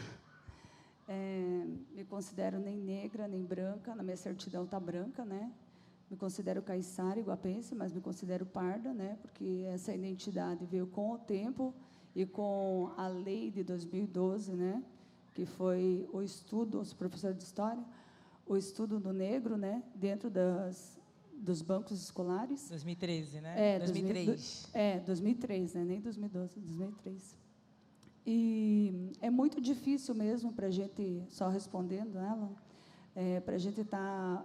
Me considero nem negra, nem branca, na minha certidão está branca, Me considero caiçara, iguapense, mas me considero parda, Porque essa identidade veio com o tempo e com a lei de 2012, Que foi o estudo, sou professora de história, o estudo do negro, Dentro dos bancos escolares. 2013, né? 2003. 2003, Nem 2012, 2003. E é muito difícil mesmo para a gente, só respondendo ela, para a gente estar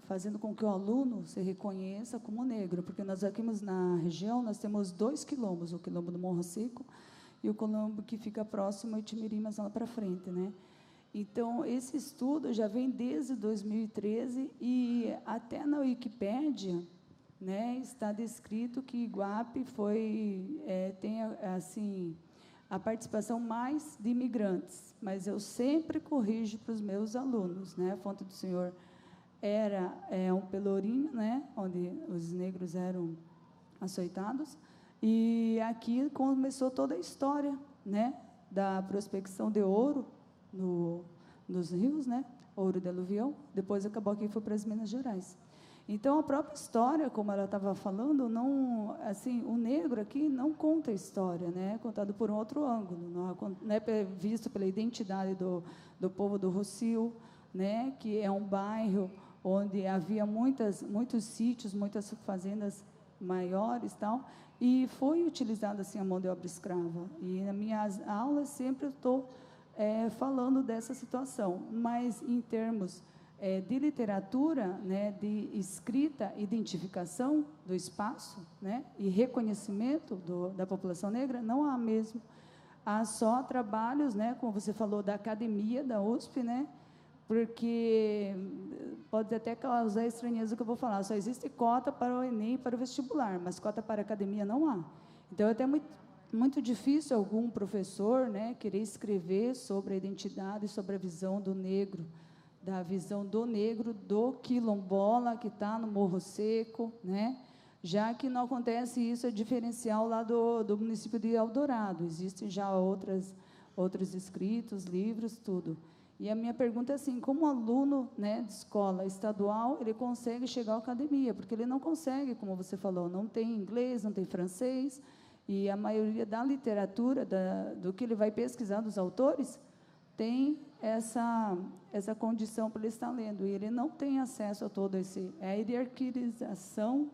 fazendo com que o aluno se reconheça como negro, porque nós aqui na região, nós temos 2 quilombos, o quilombo do Morro Seco e o quilombo que fica próximo a Itimiri, mas lá para frente, Então, esse estudo já vem desde 2013 e até na Wikipédia, está descrito que Iguape tem, assim, a participação mais de imigrantes, mas eu sempre corrijo para os meus alunos, A Fonte do Senhor era um pelourinho, onde os negros eram açoitados, e aqui começou toda a história, da prospecção de ouro nos rios, ouro de aluvião, depois acabou aqui e foi para as Minas Gerais. Então, a própria história, como ela estava falando, não, assim, o negro aqui não conta a história, é contado por um outro ângulo, não é visto pela identidade do povo do Rocio, que é um bairro onde havia muitos sítios, muitas fazendas maiores, e foi utilizada assim a mão de obra escrava. E nas minhas aulas sempre eu estou falando dessa situação, mas em termos de literatura, de escrita, identificação do espaço, e reconhecimento da população negra, não há mesmo. Há só trabalhos, como você falou, da academia, da USP, porque pode até causar estranheza o que eu vou falar, só existe cota para o Enem e para o vestibular, mas cota para a academia não há. Então, é até muito difícil algum professor querer escrever sobre a identidade, sobre a visão do negro, da visão do negro, do quilombola, que está no Morro Seco, né? Já que não acontece isso, é diferencial lá do município de Eldorado. Existem já outros escritos, livros, tudo. E a minha pergunta é assim, como aluno, né, de escola estadual, ele consegue chegar à academia? Porque ele não consegue, como você falou, não tem inglês, não tem francês, e a maioria da literatura, do que ele vai pesquisar dos autores, tem essa condição para ele estar lendo, e ele não tem acesso a todo esse... É a hierarquização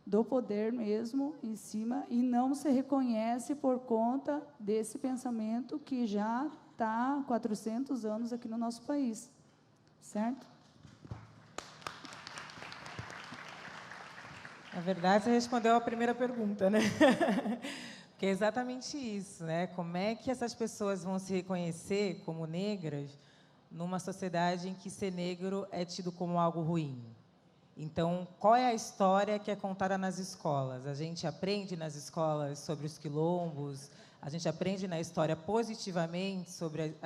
do poder mesmo em cima, e não se reconhece por conta desse pensamento que já está há 400 anos aqui no nosso país, certo? Na verdade, você respondeu a primeira pergunta, né? Que é exatamente isso, né? Como é que essas pessoas vão se reconhecer como negras numa sociedade em que ser negro é tido como algo ruim? Então, qual é a história que é contada nas escolas? A gente aprende nas escolas sobre os quilombos, a gente aprende na história positivamente sobre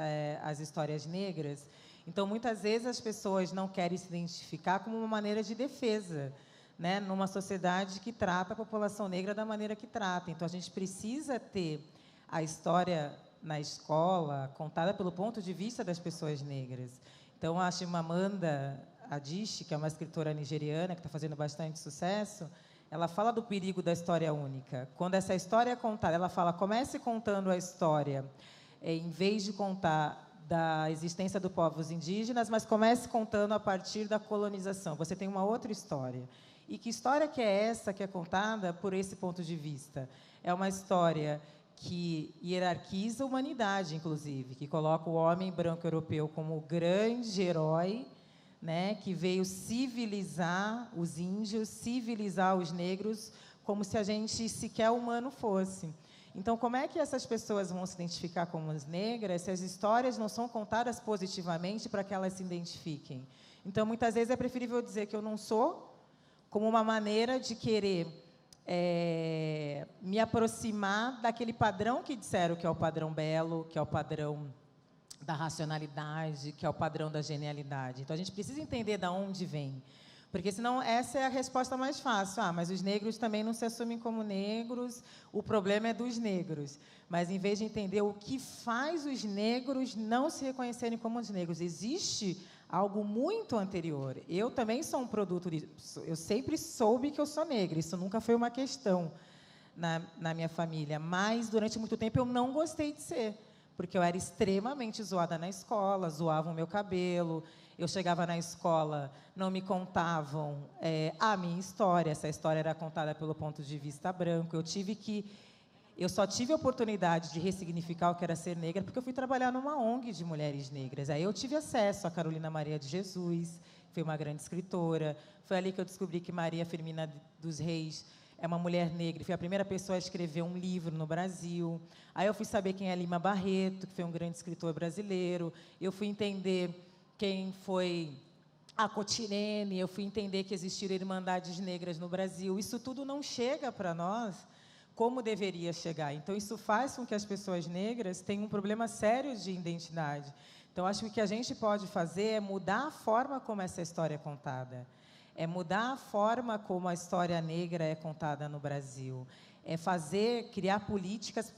as histórias negras. Então, muitas vezes as pessoas não querem se identificar como uma maneira de defesa, né, numa sociedade que trata a população negra da maneira que trata. Então, a gente precisa ter a história na escola contada pelo ponto de vista das pessoas negras. Então, a Chimamanda Adichie, que é uma escritora nigeriana que está fazendo bastante sucesso, ela fala do perigo da história única. Quando essa história é contada, ela fala, comece contando a história, em vez de contar da existência dos povos indígenas, mas comece contando a partir da colonização. Você tem uma outra história. E que história que é essa que é contada por esse ponto de vista? É uma história que hierarquiza a humanidade, inclusive, que coloca o homem branco europeu como o grande herói, né, que veio civilizar os índios, civilizar os negros, como se a gente sequer humano fosse. Então, como é que essas pessoas vão se identificar como as negras se as histórias não são contadas positivamente para que elas se identifiquem? Então, muitas vezes é preferível dizer que eu não sou, como uma maneira de querer me aproximar daquele padrão que disseram que é o padrão belo, que é o padrão da racionalidade, que é o padrão da genialidade. Então, a gente precisa entender de onde vem. Porque, senão, essa é a resposta mais fácil. Ah, mas os negros também não se assumem como negros, o problema é dos negros. Mas, em vez de entender o que faz os negros não se reconhecerem como os negros, existe algo muito anterior. Eu também sou um produto disso. Eu sempre soube que eu sou negra, isso nunca foi uma questão na minha família. Mas, durante muito tempo, eu não gostei de ser, porque eu era extremamente zoada na escola, zoavam o meu cabelo, eu chegava na escola, não me contavam a minha história, essa história era contada pelo ponto de vista branco, eu só tive a oportunidade de ressignificar o que era ser negra porque eu fui trabalhar numa ONG de mulheres negras. Aí eu tive acesso a Carolina Maria de Jesus, que foi uma grande escritora, foi ali que eu descobri que Maria Firmina dos Reis é uma mulher negra, foi a primeira pessoa a escrever um livro no Brasil. Aí eu fui saber quem é Lima Barreto, que foi um grande escritor brasileiro. Eu fui entender quem foi a Cotirene, eu fui entender que existiram irmandades negras no Brasil. Isso tudo não chega para nós como deveria chegar. Então, isso faz com que as pessoas negras tenham um problema sério de identidade. Então, acho que o que a gente pode fazer é mudar a forma como essa história é contada. É mudar a forma como a história negra é contada no Brasil. É criar políticas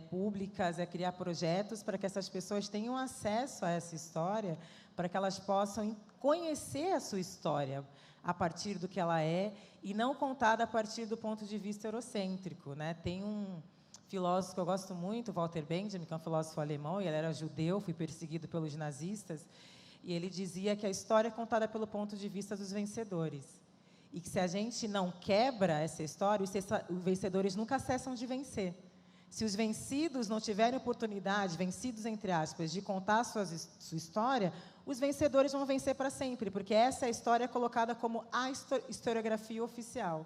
públicas, é criar projetos para que essas pessoas tenham acesso a essa história, para que elas possam conhecer a sua história a partir do que ela é e não contada a partir do ponto de vista eurocêntrico, né? Tem um filósofo que eu gosto muito, Walter Benjamin, que é um filósofo alemão, e ele era judeu, foi perseguido pelos nazistas, e ele dizia que a história é contada pelo ponto de vista dos vencedores. E que se a gente não quebra essa história, os vencedores nunca cessam de vencer. Se os vencidos não tiverem oportunidade, vencidos entre aspas, de contar sua história, os vencedores vão vencer para sempre, porque essa história é colocada como a historiografia oficial,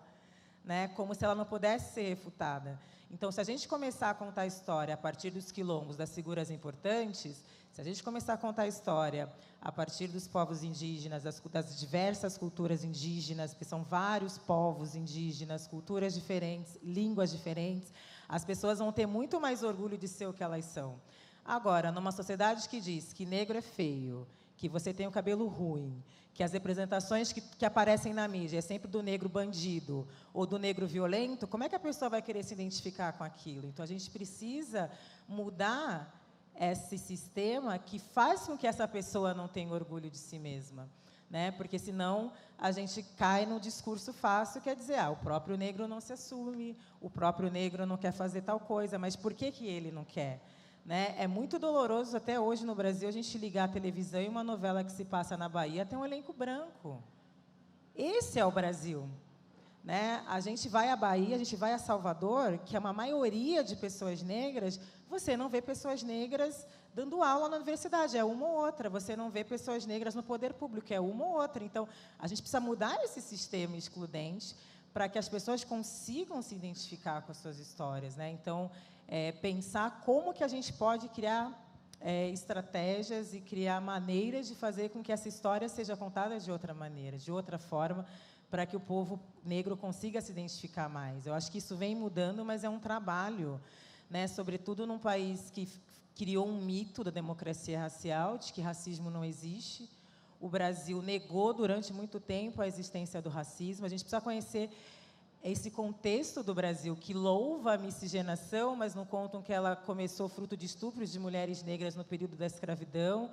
né? Como se ela não pudesse ser refutada. Então, se a gente começar a contar a história a partir dos quilombos, das figuras importantes, se a gente começar a contar a história a partir dos povos indígenas, das diversas culturas indígenas, que são vários povos indígenas, culturas diferentes, línguas diferentes, as pessoas vão ter muito mais orgulho de ser o que elas são. Agora, numa sociedade que diz que negro é feio, que você tem o cabelo ruim, que as representações que aparecem na mídia é sempre do negro bandido ou do negro violento, como é que a pessoa vai querer se identificar com aquilo? Então, a gente precisa mudar esse sistema que faz com que essa pessoa não tenha orgulho de si mesma, né? Porque, senão, a gente cai no discurso fácil, quer dizer, o próprio negro não se assume, o próprio negro não quer fazer tal coisa, mas por que ele não quer? Né? É muito doloroso, até hoje, no Brasil, a gente ligar a televisão e uma novela que se passa na Bahia tem um elenco branco. Esse é o Brasil. Né? A gente vai à Bahia, a gente vai a Salvador, que é uma maioria de pessoas negras, você não vê pessoas negras dando aula na universidade, é uma ou outra. Você não vê pessoas negras no poder público, é uma ou outra. Então, a gente precisa mudar esse sistema excludente para que as pessoas consigam se identificar com as suas histórias. Né? Então, pensar como que a gente pode criar estratégias e criar maneiras de fazer com que essa história seja contada de outra maneira, de outra forma, para que o povo negro consiga se identificar mais. Eu acho que isso vem mudando, mas é um trabalho, né, sobretudo num país que criou um mito da democracia racial, de que racismo não existe. O Brasil negou durante muito tempo a existência do racismo. A gente precisa conhecer esse contexto do Brasil, que louva a miscigenação, mas não contam que ela começou fruto de estupros de mulheres negras no período da escravidão,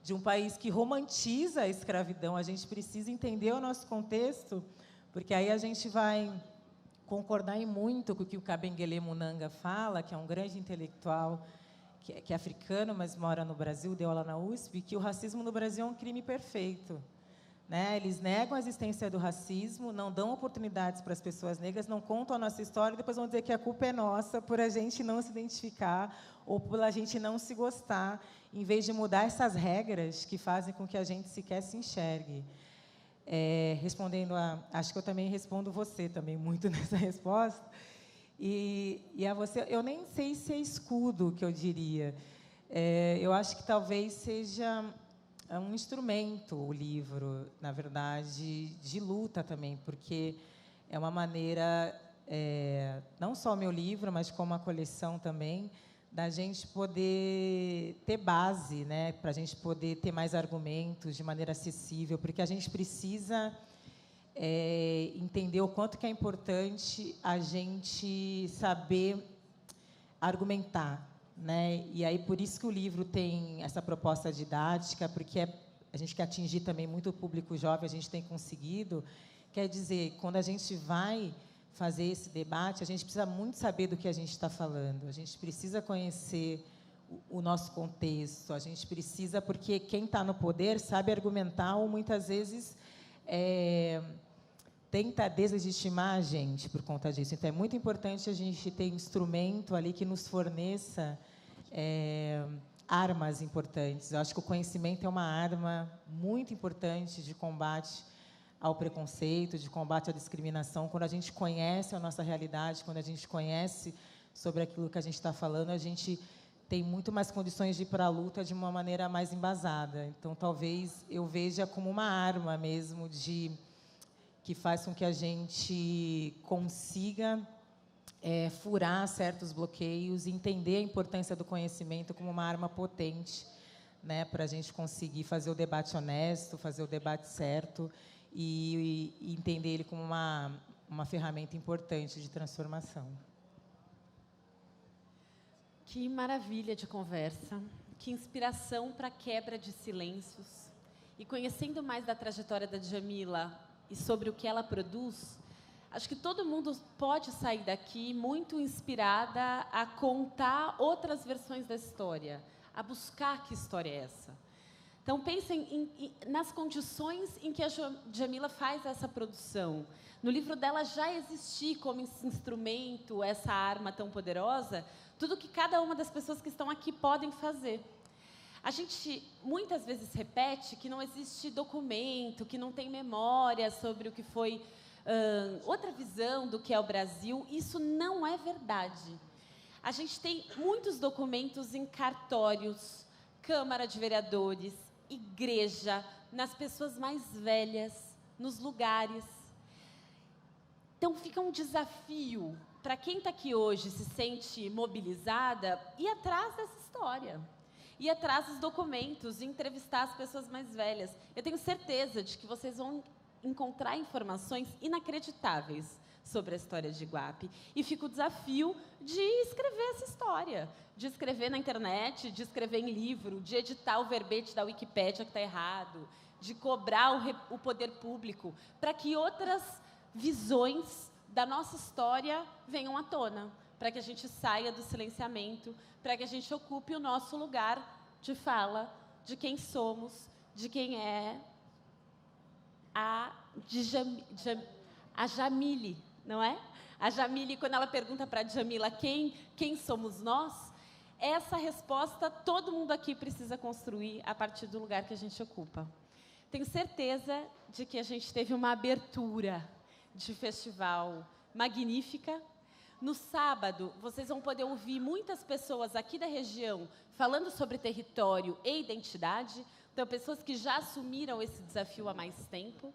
de um país que romantiza a escravidão. A gente precisa entender o nosso contexto, porque aí a gente vai concordar em muito com o que o Kabengele Munanga fala, que é um grande intelectual, que é africano, mas mora no Brasil, deu aula na USP, que o racismo no Brasil é um crime perfeito. Né? Eles negam a existência do racismo, não dão oportunidades para as pessoas negras, não contam a nossa história e depois vão dizer que a culpa é nossa por a gente não se identificar ou por a gente não se gostar, em vez de mudar essas regras que fazem com que a gente sequer se enxergue. Respondendo acho que eu também respondo você também muito nessa resposta. E a você, eu nem sei se é escudo que eu diria. Eu acho que talvez seja um instrumento, o livro, na verdade, de luta também, porque é uma maneira, não só o meu livro, mas como a coleção também, da gente poder ter base, né, para a gente poder ter mais argumentos de maneira acessível, porque a gente precisa entender o quanto que é importante a gente saber argumentar. Né? E aí, por isso que o livro tem essa proposta didática, porque a gente quer atingir também muito o público jovem, a gente tem conseguido. Quer dizer, quando a gente vai fazer esse debate, a gente precisa muito saber do que a gente está falando, a gente precisa conhecer o nosso contexto, a gente precisa, porque quem está no poder sabe argumentar ou, muitas vezes, tenta deslegitimar a gente por conta disso. Então, é muito importante a gente ter instrumento ali que nos forneça armas importantes. Eu acho que o conhecimento é uma arma muito importante de combate ao preconceito, de combate à discriminação. Quando a gente conhece a nossa realidade, quando a gente conhece sobre aquilo que a gente está falando, a gente tem muito mais condições de ir para a luta de uma maneira mais embasada. Então, talvez eu veja como uma arma mesmo que faz com que a gente consiga furar certos bloqueios e entender a importância do conhecimento como uma arma potente, né, para a gente conseguir fazer o debate honesto, fazer o debate certo e entender ele como uma ferramenta importante de transformação. Que maravilha de conversa, que inspiração para a quebra de silêncios. E conhecendo mais da trajetória da Djamila e sobre o que ela produz, acho que todo mundo pode sair daqui muito inspirada a contar outras versões da história, a buscar que história é essa. Então, pensem nas condições em que a Djamila faz essa produção. No livro dela já existir como esse instrumento, essa arma tão poderosa, tudo que cada uma das pessoas que estão aqui podem fazer. A gente muitas vezes repete que não existe documento, que não tem memória sobre o que foi outra visão do que é o Brasil. Isso não é verdade. A gente tem muitos documentos em cartórios, Câmara de Vereadores, igreja, nas pessoas mais velhas, nos lugares. Então, fica um desafio para quem está aqui hoje, se sente mobilizada, ir atrás dessa história. ir atrás dos documentos, entrevistar as pessoas mais velhas. Eu tenho certeza de que vocês vão encontrar informações inacreditáveis sobre a história de Iguape. E fica o desafio de escrever essa história, de escrever na internet, de escrever em livro, de editar o verbete da Wikipédia que está errado, de cobrar o poder público para que outras visões da nossa história venham à tona, para que a gente saia do silenciamento, para que a gente ocupe o nosso lugar de fala, de quem somos, de quem é a Jamile, não é? A Jamile, quando ela pergunta para a Djamila quem somos nós, essa resposta todo mundo aqui precisa construir a partir do lugar que a gente ocupa. Tenho certeza de que a gente teve uma abertura de festival magnífica. No sábado, vocês vão poder ouvir muitas pessoas aqui da região falando sobre território e identidade. Então, pessoas que já assumiram esse desafio há mais tempo.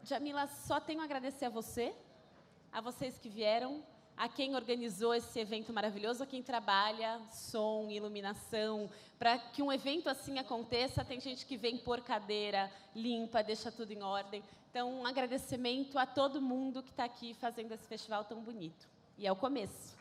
Djamila, só tenho a agradecer a vocês que vieram, a quem organizou esse evento maravilhoso, a quem trabalha som, iluminação. Para que um evento assim aconteça, tem gente que vem pôr cadeira, limpa, deixa tudo em ordem. Então, um agradecimento a todo mundo que está aqui fazendo esse festival tão bonito. E é o começo.